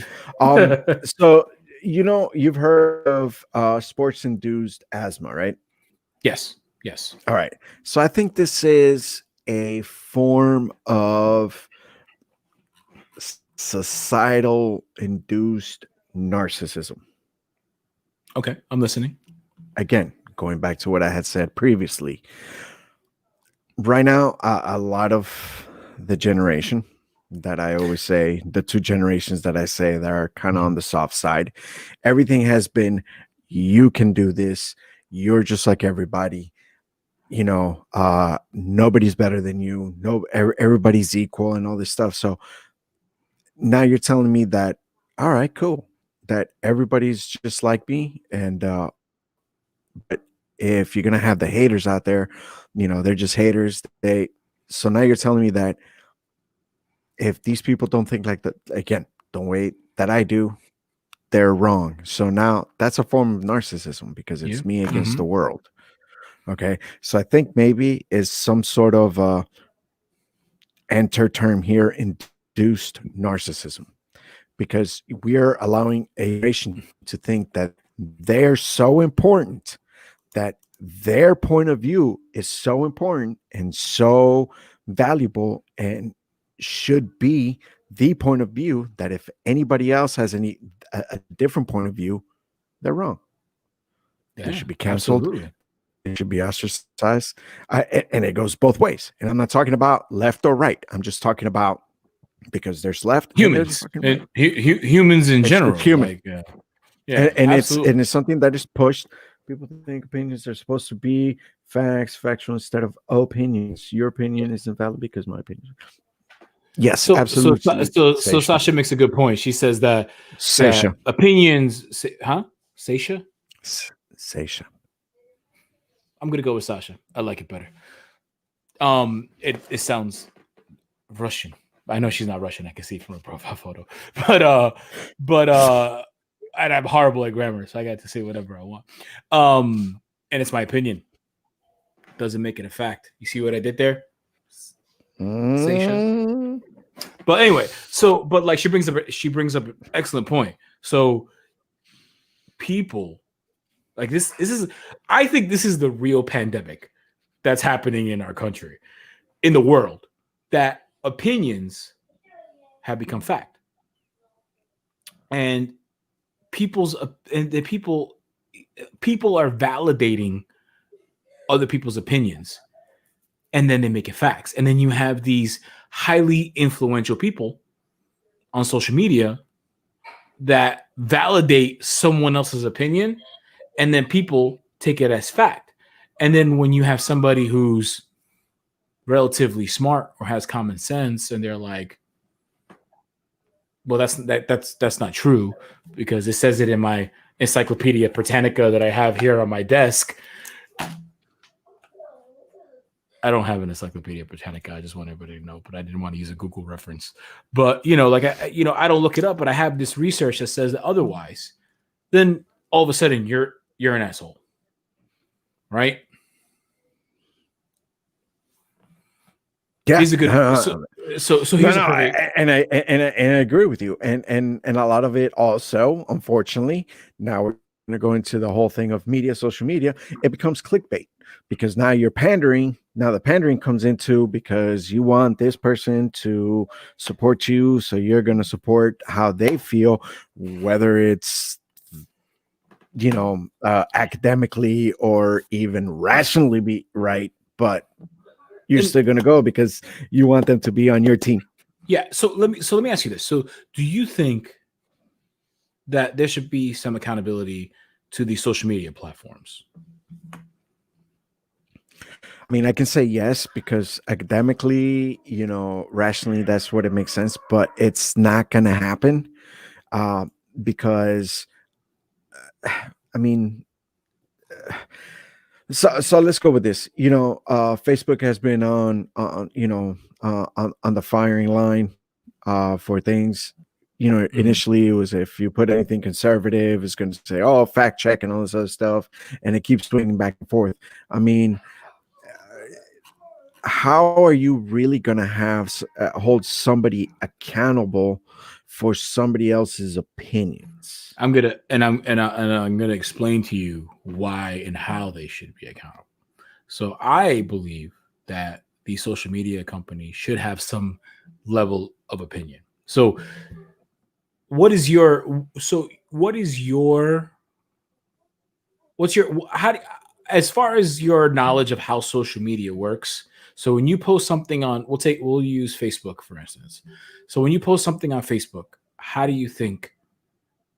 So you've heard of sports-induced asthma, right? Yes. All right. So I think this is a form of societal induced narcissism. Okay, I'm listening. Again, going back to what I had said previously. Right now, a lot of the generation that I always say, the two generations that I say that are kind of on the soft side, everything has been, you can do this. You're just like everybody. Nobody's better than you. No, everybody's equal and all this stuff. So now you're telling me that, all right, cool, that everybody's just like me. And, but if you're going to have the haters out there, they're just haters. So now you're telling me that if these people don't think like that, again, don't wait, that I do, they're wrong. So now that's a form of narcissism, because it's me against the world. Okay, so I think maybe is some sort of enter term here, induced narcissism, because we're allowing a nation to think that they're so important, that their point of view is so important and so valuable and should be the point of view, that if anybody else has a different point of view, they're wrong. They Yeah, should be canceled. absolutely. They should be ostracized. And it goes both ways. And I'm not talking about left or right. I'm just talking about, because there's left and there's Humans fucking right. and humans in It's general, human. like yeah, And absolutely. it's something that is pushed. People think opinions are supposed to be facts, factual, instead of opinions. Your opinion is invalid because my opinion. Yes, absolutely. So Sasha. Sasha makes a good point. She says that Sasha. opinions, huh? Sasha? Sasha. I'm gonna go with Sasha. I like it better. It sounds Russian. I know she's not Russian. I can see from her profile photo, but and I'm horrible at grammar, so I got to say whatever I want. And it's my opinion. Doesn't make it a fact. You see what I did there, Sasha? Mm. But anyway, so but like she brings up an excellent point. So people like this is I think this is the real pandemic that's happening in our country, in the world, that opinions have become fact. And the people are validating other people's opinions, and then they make it facts. And then you have these highly influential people on social media that validate someone else's opinion, and then people take it as fact. And then when you have somebody who's relatively smart or has common sense, and they're like, well, that's not true, because it says it in my Encyclopedia Britannica that I have here on my desk. I don't have an Encyclopedia Britannica. I just want everybody to know, but I didn't want to use a Google reference. But like I don't look it up, but I have this research that says that otherwise. Then all of a sudden you're an asshole, right? Yeah. He's a good. So No, here's no, a perfect. I agree with you, and a lot of it also, unfortunately, now we're going to go into the whole thing of media, social media. It becomes clickbait, because now you're pandering. Now the pandering comes into, because you want this person to support you, so you're going to support how they feel, whether it's academically or even rationally be right, but you're And still going to go because you want them to be on your team. yeah, so let me ask you this. So do you think that there should be some accountability to these social media platforms? I mean, I can say yes, because academically, rationally, that's what it makes sense, but it's not going to happen, uh, because, I mean, so let's go with this. Facebook has been on the firing line for things. Mhm. Initially it was, if you put anything conservative, it's going to say, oh, fact check and all this other stuff, and it keeps swinging back and forth. I mean, how are you really going to hold somebody accountable for somebody else's opinions? I'm gonna explain to you why and how they should be accountable. So I believe that the social media company should have some level of opinion. So what is your what's your how do, as far as your knowledge of how social media works? So when you post something on, we'll use Facebook for instance. So when you post something on Facebook, how do you think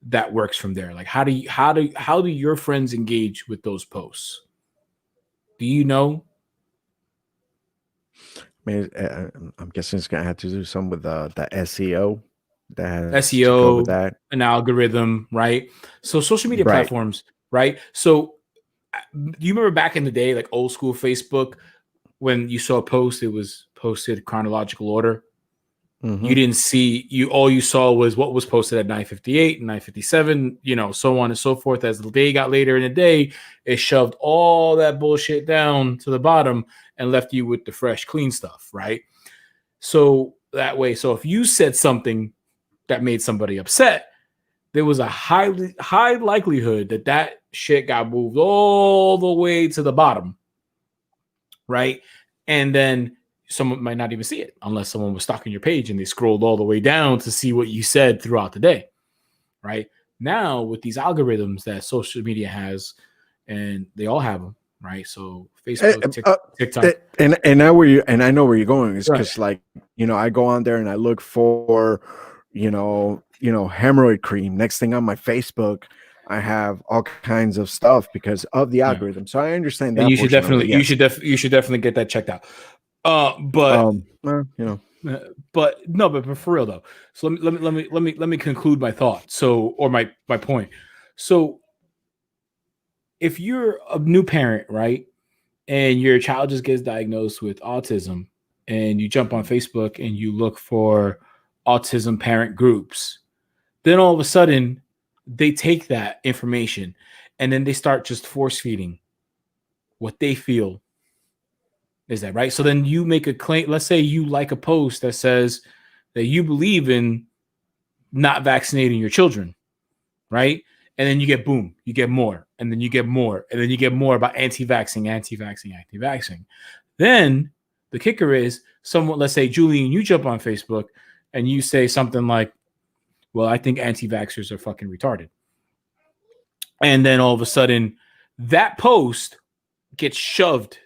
that works from there? Like how do your friends engage with those posts? Do you know? I mean, I'm guessing it's going to have to do some with the SEO that has to go with SEO, that. an algorithm, right? So social media Right. platforms, right? So do you remember back in the day, like old school Facebook, when you saw a post, it was posted chronological order? You didn't see all you saw was what was posted at 9:58 and 9:57, so on and so forth. As the day got later in the day, it shoved all that bullshit down to the bottom and left you with the fresh, clean stuff, right? So that way, so if you said something that made somebody upset, there was a high likelihood that shit got moved all the way to the bottom, right? And then someone might not even see it unless someone was stalking your page and they scrolled all the way down to see what you said throughout the day, right? Now with these algorithms that social media has, and they all have them, right? So Facebook, TikTok, and I know where you're going is because I go on there and I look for hemorrhoid cream. Next thing on my Facebook, I have all kinds of stuff because of the algorithm. So I understand that. And you should definitely get that checked out. But for real though. So let me conclude my thought. So, or my point. So if you're a new parent, right, and your child just gets diagnosed with autism, and you jump on Facebook and you look for autism parent groups, then all of a sudden they take that information and then they start just force feeding what they feel is that, right? So then you make a claim. Let's say you like a post that says that you believe in not vaccinating your children, right? And then you get more, and then you get more, and then you get more about anti-vaxxing. Then the kicker is someone, let's say Julian, you jump on Facebook and you say something like, well, I think anti-vaxxers are fucking retarded. And then all of a sudden that post gets shoved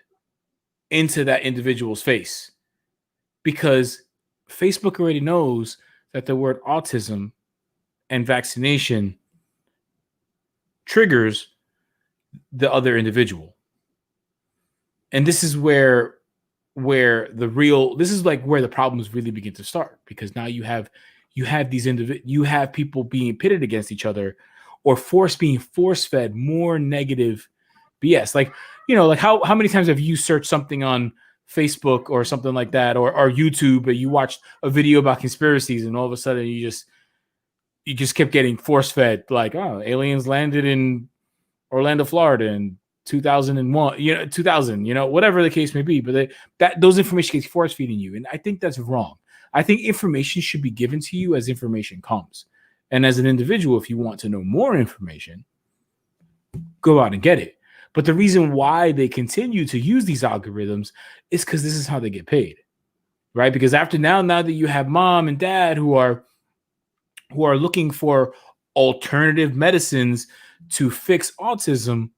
into that individual's face because Facebook already knows that the word autism and vaccination triggers the other individual. And this is where the problems really begin to start, because now you have people being pitted against each other or being force fed more negative BS. Like how many times have you searched something on Facebook or something like that, or YouTube, but you watched a video about conspiracies and all of a sudden you just kept getting force fed like, oh, aliens landed in Orlando, Florida in 2001, 2000, whatever the case may be, but those information gets force feeding you. And I think that's wrong. I think information should be given to you as information comes. And as an individual, if you want to know more information, go out and get it. But the reason why they continue to use these algorithms is because this is how they get paid, right? Because now that you have mom and dad who are looking for alternative medicines to fix autism,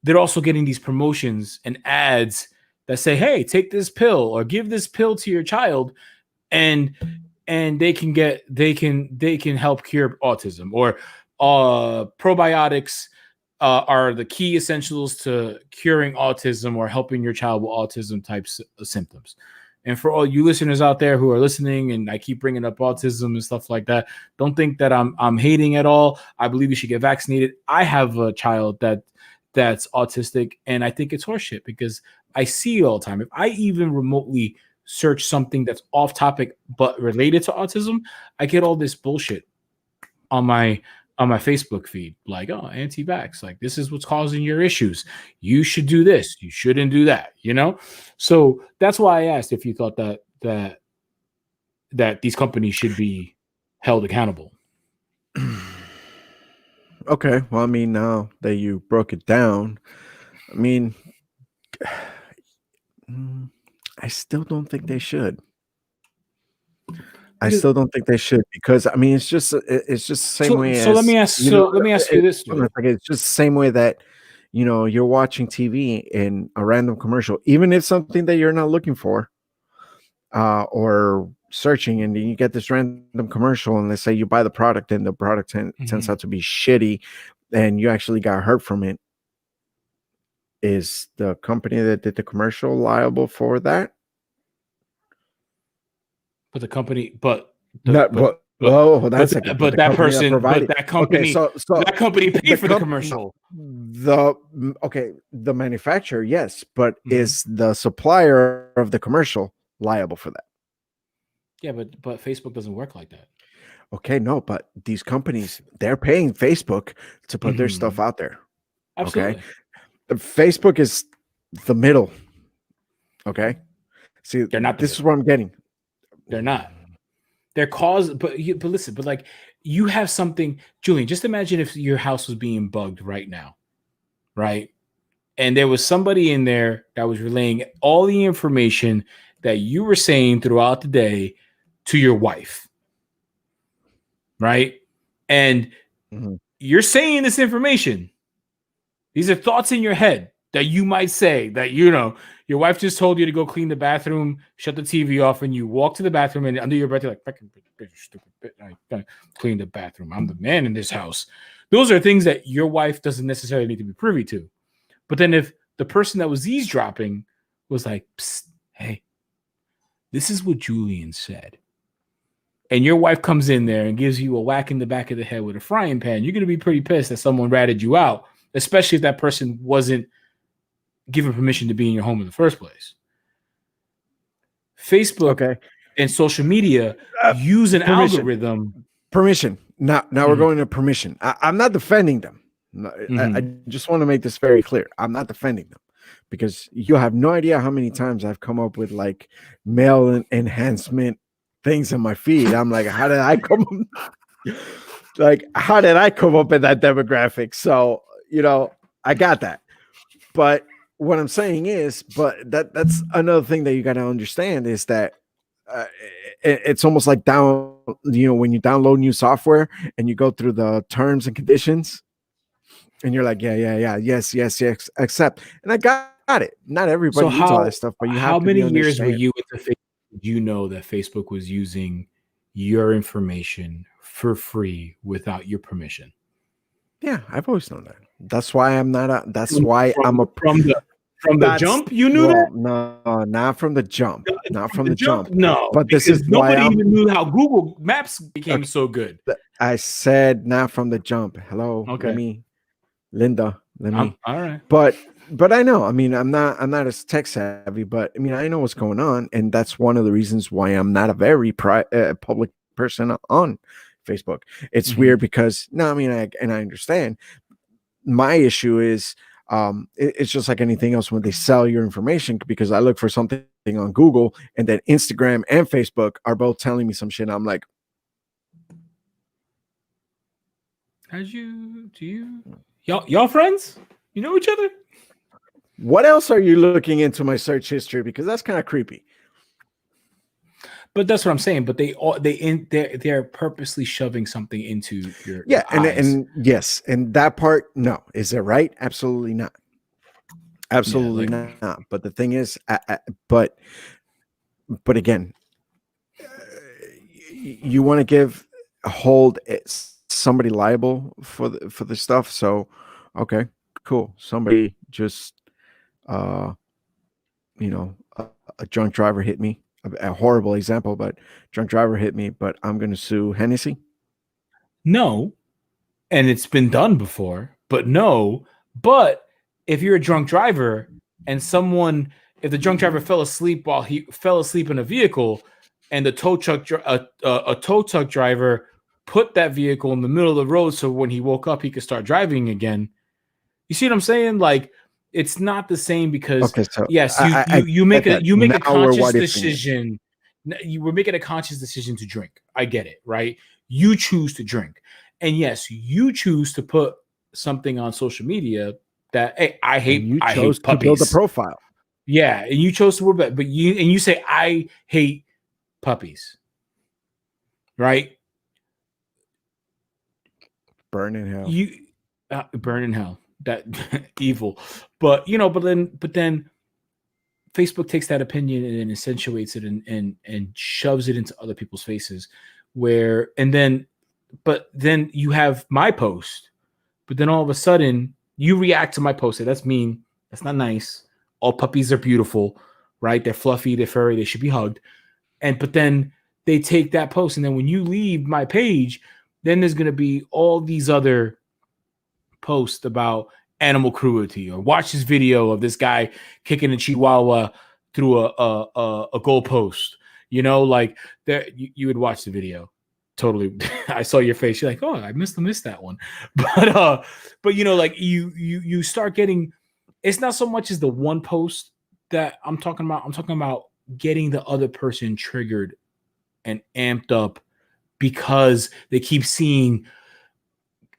they're also getting these promotions and ads that say, hey, take this pill or give this pill to your child and they can help cure autism, or probiotics are the key essentials to curing autism or helping your child with autism types of symptoms. And for all you listeners out there who are listening, and I keep bringing up autism and stuff like that, don't think that I'm hating at all. I believe you should get vaccinated. I have a child that's autistic, and I think it's horseshit because I see it all the time. If I even remotely search something that's off topic but related to autism, I get all this bullshit on my Facebook feed, like, oh, anti-vax, like this is what's causing your issues. You should do this. You shouldn't do that. So that's why I asked if you thought that these companies should be held accountable. Okay, well, I mean, now that you broke it down, I mean, I still don't think they should. I still don't think they should, because I mean, it's just the same way. So let me ask you this. It's just the same way that you're watching TV and a random commercial, even if something that you're not looking for, or searching, and then you get this random commercial, and let's say you buy the product, and the product turns out to be shitty, and you actually got hurt from it. Is the company that did the commercial liable for that? But the company, that company paid for the commercial. The manufacturer, yes, but is the supplier of the commercial liable for that? Yeah, but Facebook doesn't work like that. Okay, no, but these companies, they're paying Facebook to put their stuff out there. Okay. Absolutely. Facebook is the middle. Okay. See, They're not the this is middle. what I'm getting. They're not. They're caused, but listen, but like you have something, Julian. Just imagine if your house was being bugged right now, right? And there was somebody in there that was relaying all the information that you were saying throughout the day to your wife, right? And you're saying this information. These are thoughts in your head that you might say that, your wife just told you to go clean the bathroom, shut the TV off, and you walk to the bathroom and under your breath, you're like, fucking bitch, stupid bitch. I gotta clean the bathroom. I'm the man in this house. Those are things that your wife doesn't necessarily need to be privy to. But then if the person that was eavesdropping was like, psst, hey, this is what Julian said, and your wife comes in there and gives you a whack in the back of the head with a frying pan, you're going to be pretty pissed that someone ratted you out, especially if that person wasn't given permission to be in your home in the first place. Facebook and social media use an algorithm. Permission. Now we're going to permission. I'm not defending them. I just want to make this very clear. I'm not defending them because you have no idea how many times I've come up with like male enhancement things in my feed. I'm like, how did I come up in that demographic? So, I got that. But what I'm saying is, that's another thing that you got to understand is that it's almost like when you download new software and you go through the terms and conditions and you're like, yeah, yes, accept. And I got it. Not everybody reads all that stuff, but you have to be how many years were you into Facebook? Did you know that Facebook was using your information for free without your permission? Yeah, I've always known that. That's why I'm not a. That's why I'm a. From the jump, you knew that? No, not from the jump. Not from the jump. No, but this is nobody even knew how Google Maps became so good. I said not from the jump. Hello, okay, Linda. Let me. All right. But I know. I mean, I'm not as tech savvy, but I mean, I know what's going on, and that's one of the reasons why I'm not a very public person on Facebook. It's weird because I understand. My issue is it's just like anything else when they sell your information, because I look for something on Google and then Instagram and Facebook are both telling me some shit. I'm like, y'all friends? You know each other? What else are you looking into my search history? Because that's kind of creepy. But that's what I'm saying. But they're purposely shoving something into your eyes. and yes, and that part, no. Is it right? Absolutely not. Absolutely not. But the thing is, but again, you want to hold somebody liable for the stuff. So, okay, cool. Somebody just, a drunk driver hit me. A horrible example, but drunk driver hit me, but I'm going to sue Hennessy. No. And it's been done before, but no. But if you're a drunk driver and if the drunk driver fell asleep while he fell asleep in a vehicle and the tow truck, a tow truck driver put that vehicle in the middle of the road so when he woke up, he could start driving again. You see what I'm saying? Like, it's not the same because yes, you make a conscious decision. You were making a conscious decision to drink. I get it, right? You choose to drink, and yes, you choose to put something on social media that I hate puppies. To build a profile. Yeah, and you chose to work, but you say I hate puppies, right? Burn in hell. Burn in hell. That evil, but then Facebook takes that opinion and accentuates it and shoves it into other people's faces, but then you have my post, but then all of a sudden you react to my post. Say that's mean, that's not nice. All puppies are beautiful, right? They're fluffy, they're furry, they should be hugged. But then they take that post, and then when you leave my page, then there's going to be all these other post about animal cruelty, or watch this video of this guy kicking a chihuahua through a goalpost. like that you would watch the video. Totally. I saw your face. You're like, oh, I missed that one. But like you start getting, it's not so much as the one post that I'm talking about. I'm talking about getting the other person triggered and amped up because they keep seeing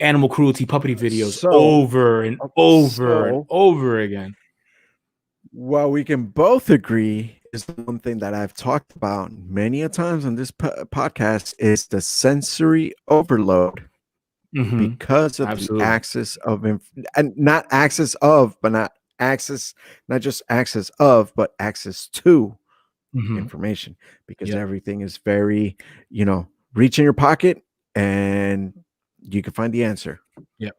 animal cruelty puppy videos So, over and over and so over again. what we can both agree is the one thing that I've talked about many a times on this podcast is the sensory overload Mm-hmm. because of the Absolutely. access of and not access of, but not access, not just access of, but access to Mm-hmm. information, because Yep. everything is very, reach in your pocket and you can find the answer. Yep.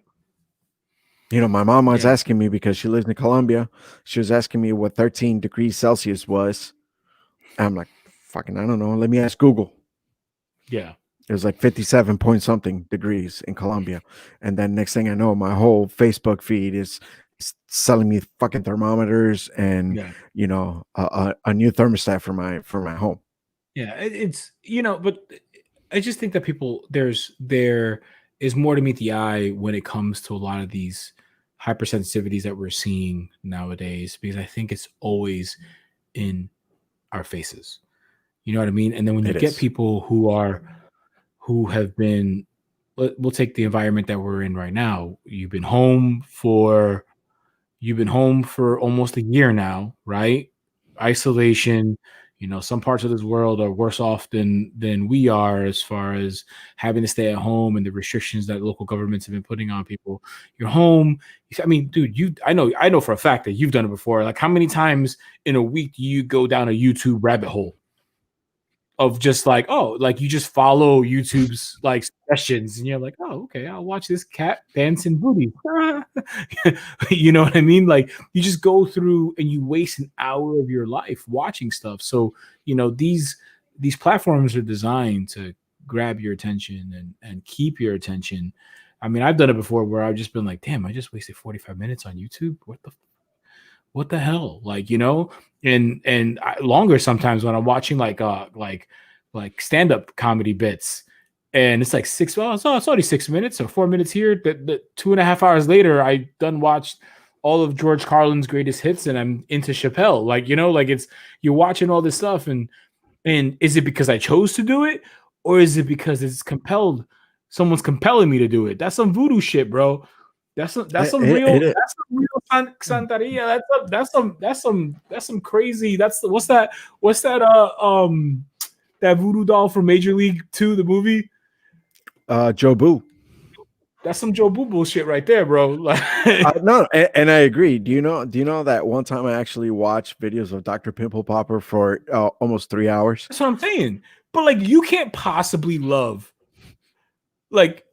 My mom was Yeah. asking me because she lives in Colombia. She was asking me what 13 degrees Celsius was. I'm like, fucking, I don't know. Let me ask Google. Yeah. It was like 57 point something degrees in Colombia. And then next thing I know, my whole Facebook feed is selling me fucking thermometers and, Yeah. a new thermostat for my home. Yeah. It's but I just think that there is more to meet the eye when it comes to a lot of these hypersensitivities that we're seeing nowadays, because I think it's always in our faces. You know what I mean? And then when you It get is. people who have been, we'll take the environment that we're in right now. You've been home for almost a year now, right? Isolation. Some parts of this world are worse off than we are as far as having to stay at home and the restrictions that local governments have been putting on people. You're home. I mean, dude, I know for a fact that you've done it before. Like, how many times in a week do you go down a YouTube rabbit hole of just like, oh, like you just follow YouTube's like suggestions and you're like, oh, okay, I'll watch this cat dancing booty. You know what I mean? Like, you just go through and you waste an hour of your life watching stuff. So, these platforms are designed to grab your attention and keep your attention. I mean, I've done it before where I've just been like, damn, I just wasted 45 minutes on YouTube. What the hell, like, and longer sometimes when I'm watching like stand-up comedy bits, and it's like it's only 6 minutes or 4 minutes here, that 2.5 hours later I done watched all of George Carlin's greatest hits and I'm into Chappelle, like, like, it's, you're watching all this stuff, and is it because I chose to do it, or is it because someone's compelling me to do it? That's some voodoo shit, bro. That's some It, real it, it, Santeria. That's some crazy. What's that that voodoo doll from Major League 2, the movie? Joe Boo. That's some Joe Boo bullshit right there, bro. Like, No, and I agree. Do you know that one time I actually watched videos of Dr. Pimple Popper for almost 3 hours? that's what I'm saying. But like, you can't possibly love, like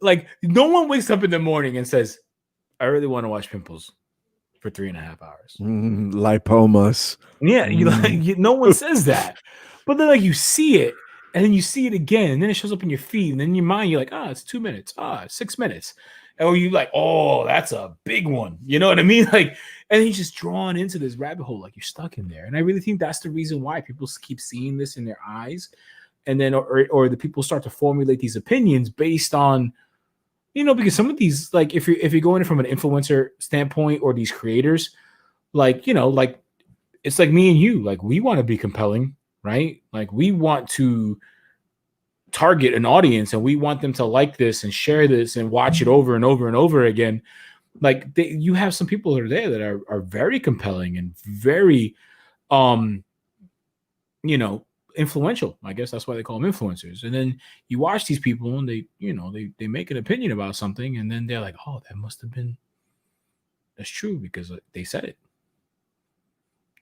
no one wakes up in the morning and says, I really want to watch Pimples for 3.5 hours. Lipomas. Yeah, no one says that. But then, like, you see it, and then you see it again, and then it shows up in your feed, and then in your mind, you're like, it's 2 minutes, 6 minutes. Or you like, oh, that's a big one. You know what I mean? Like, and then you're just drawn into this rabbit hole, like you're stuck in there. And I really think that's the reason why people keep seeing this in their eyes. And then, or the people start to formulate these opinions based on, because some of these, like, if you're going from an influencer standpoint or these creators, like, like, it's like me and you, like, we want to be compelling, right? Like, we want to target an audience and we want them to like this and share this and watch it over and over and over again. Like, you have some people that are there that are very compelling and very, um, influential. I guess that's why they call them influencers. And then you watch these people and they make an opinion about something, and then they're like, oh, that's true because they said it.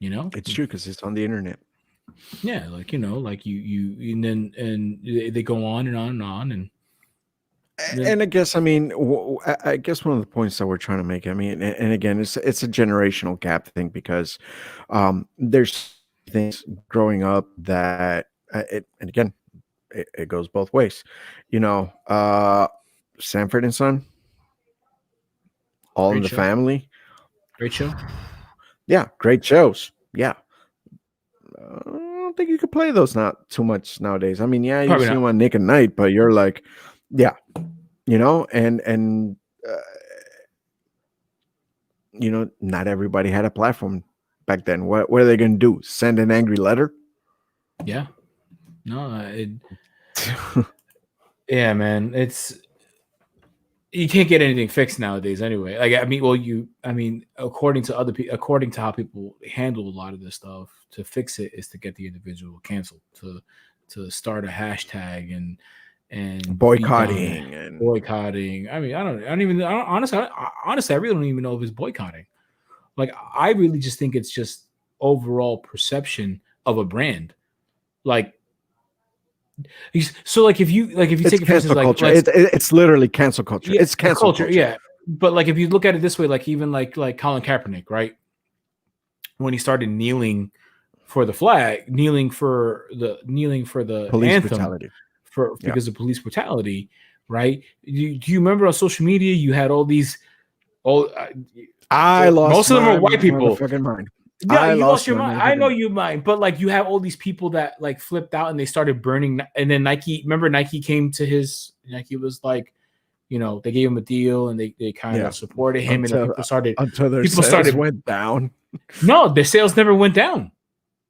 It's true because it's on the internet. Yeah, like, like you and they go on and on and on, and then, And I guess, I mean, I guess one of the points that we're trying to make, I mean, and again, it's a generational gap thing because there's things growing up that, and again, it goes both ways. Sanford and Son, All in great the show, Family. great show. Yeah, great shows. Yeah. don't think you could play those not too much nowadays. I mean, yeah, you Probably see them not. on Nick and Night, but you're like, yeah, and not everybody had a platform back then. What are they going to do? Send an angry letter? Yeah. No, yeah, man. You can't get anything fixed nowadays anyway. Like, I mean, according to other people, according to how people handle a lot of this stuff, to fix it is to get the individual canceled, to start a hashtag and Boycotting and boycotting. I mean, honestly, I really don't even know if it's boycotting. Like, I really just think it's just overall perception of a brand. Like, so if you it's take it for instance, cancel culture. It's literally cancel culture. yeah, It's cancel culture. yeah. But like if you look at it this way, like even like Colin Kaepernick, right? When he started kneeling for the flag, kneeling for the Police anthem brutality. because of police brutality, right? Do you remember on social media you had all these I lost most of them are white people. Fucking mind. Yeah, you lost your mind. I know you mind, but like you have all these people that like flipped out and they started burning. And then Nike came to Nike was like, they gave him a deal and they kind of supported him, and people started went down. No, their sales never went down.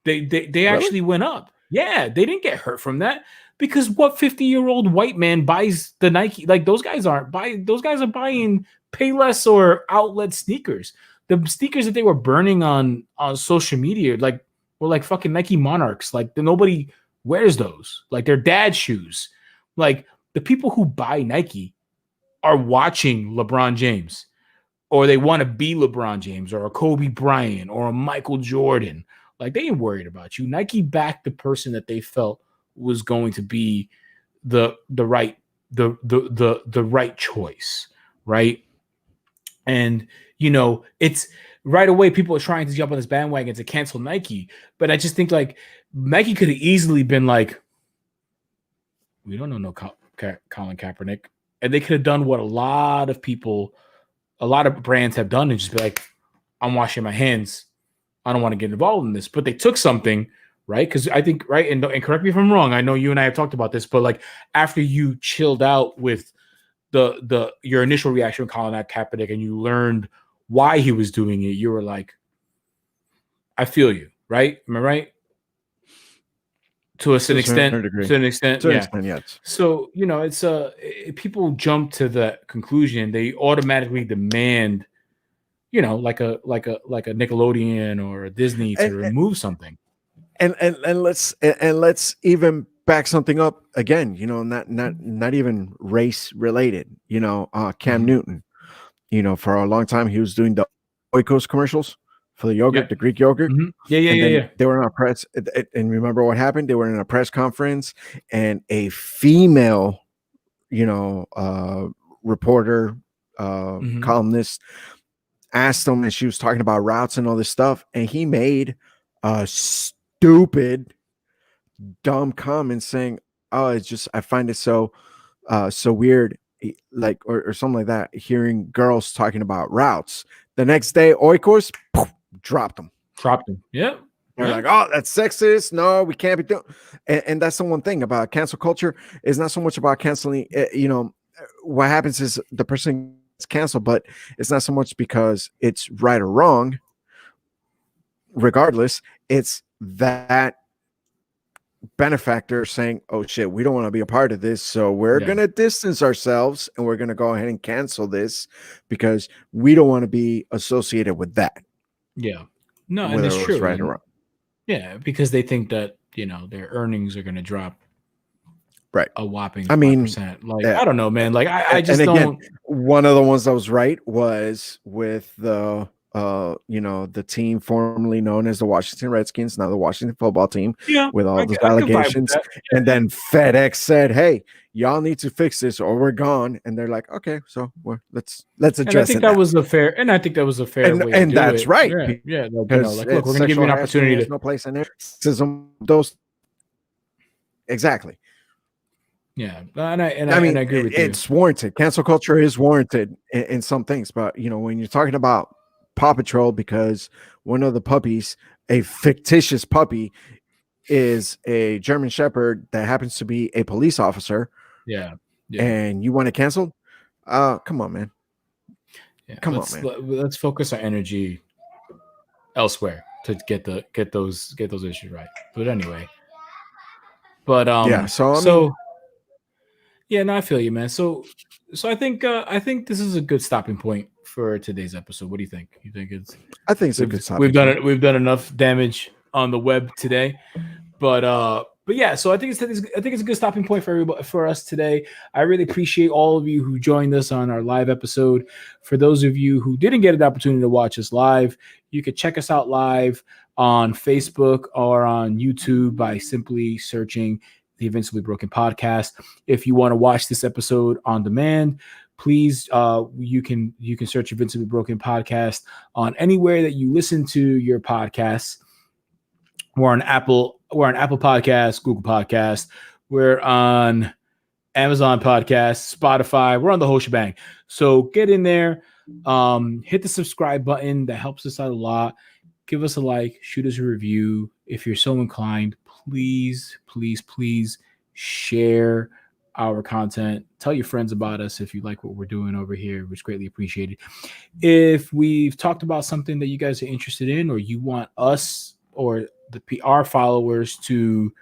They actually went up. Yeah, they didn't get hurt from that because what 50-year-old white man buys the Nike? Like those guys are buying Payless or outlet sneakers. The sneakers that they were burning on social media, like were like fucking Nike Monarchs. Like nobody wears those. Like they're dad shoes. Like the people who buy Nike are watching LeBron James, or they want to be LeBron James, or a Kobe Bryant, or a Michael Jordan. Like they ain't worried about you. Nike backed the person that they felt was going to be the right choice, right? And it's right away people are trying to jump on this bandwagon to cancel Nike, but I just think like Nike could have easily been like, we don't know no Colin Kaepernick, and they could have done what a lot of brands have done and just be like, I'm washing my hands. I don't want to get involved in this. But they took something, right? Because I think, right, and correct me if I'm wrong. I know you and I have talked about this, but like after you chilled out with your initial reaction with Colin Kaepernick and you learned why he was doing it, you were like, I feel you, right? Am I right? To an extent, yes. So it's people jump to the conclusion, they automatically demand, like a Nickelodeon or a Disney to remove something. And let's even back something up again. Not even race related. Cam Newton. For a long time he was doing the Oikos commercials for the yogurt, the Greek yogurt. Mm-hmm. Yeah. They were in a press, and remember what happened? They were in a press conference, and a female, reporter, columnist asked him, and she was talking about routes and all this stuff, and he made a stupid, dumb comment saying, "Oh, it's just I find it so weird." Like or something like that, hearing girls talking about routes. The next day, Oikos dropped them. Yeah. They're like, oh, that's sexist. No, we can't be doing. And that's the one thing about cancel culture is not so much about canceling. What happens is the person gets canceled, but it's not so much because it's right or wrong. Regardless, it's that benefactor saying, oh shit, we don't want to be a part of this, so we're gonna distance ourselves and we're gonna go ahead and cancel this because we don't want to be associated with that. No, and it's true, right or wrong. Because they think that their earnings are gonna drop a whopping 5%. Like I don't know, man. Like I just don't. One of the ones that was right was with the the team formerly known as the Washington Redskins, now the Washington football team, with all those allegations. And then FedEx said, hey, y'all need to fix this or we're gone. And they're like, okay, so let's address it. I think that was a fair way and to that's do it. right. Yeah. Look, we're going to give you an opportunity. There's no place in there. Those exactly. Yeah, and I agree with you. It's warranted. Cancel culture is warranted in some things, but when you're talking about Paw Patrol, because one of the puppies, a fictitious puppy, is a German Shepherd that happens to be a police officer, Yeah. Yeah. and you want to cancel? Come on, man. Yeah. Come on, man. Let's focus our energy elsewhere to get those issues right. But anyway. But Yeah. So I mean, so yeah, no, I feel you, man. So I think this is a good stopping point for today's episode. What do you think? You think it's I think it's a good we've stopping done point. it, we've done enough damage on the web today? But yeah, so I think it's a good stopping point for everybody, for us today. I really appreciate all of you who joined us on our live episode. For those of you who didn't get an opportunity to watch us live, you could check us out live on Facebook or on YouTube by simply searching the Invincibly Broken podcast. If you want to watch this episode on demand, please you can search Invincibly Broken podcast on anywhere that you listen to your podcasts. We're on Apple Podcasts, Google Podcasts. We're on Amazon Podcasts, Spotify. We're on the whole shebang. So get in there, hit the subscribe button. That helps us out a lot. Give us a like, shoot us a review. If you're so inclined, please, please, please share our content. Tell your friends about us if you like what we're doing over here, which is greatly appreciated. If we've talked about something that you guys are interested in, or you want us or the PR followers to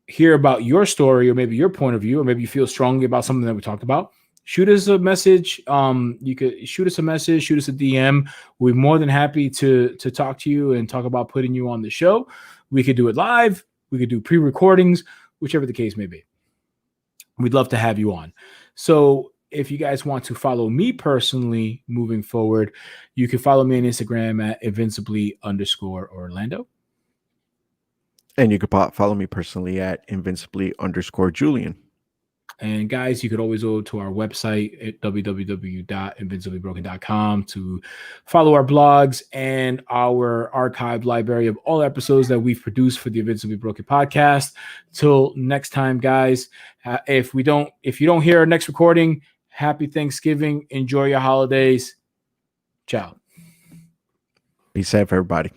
hear about your story, or maybe your point of view, or maybe you feel strongly about something that we talked about, shoot us a message. You could shoot us a message, shoot us a DM. We're more than happy to talk to you and talk about putting you on the show. We could do it live. We could do pre-recordings, whichever the case may be. We'd love to have you on. So if you guys want to follow me personally moving forward, you can follow me on Instagram at invincibly_Orlando. And you could follow me personally at invincibly_Julian. And guys, you could always go to our website at www.invinciblybroken.com to follow our blogs and our archived library of all episodes that we've produced for the Invincibly Broken podcast. Till next time, guys. If you don't hear our next recording, happy Thanksgiving. Enjoy your holidays. Ciao. Be safe, everybody.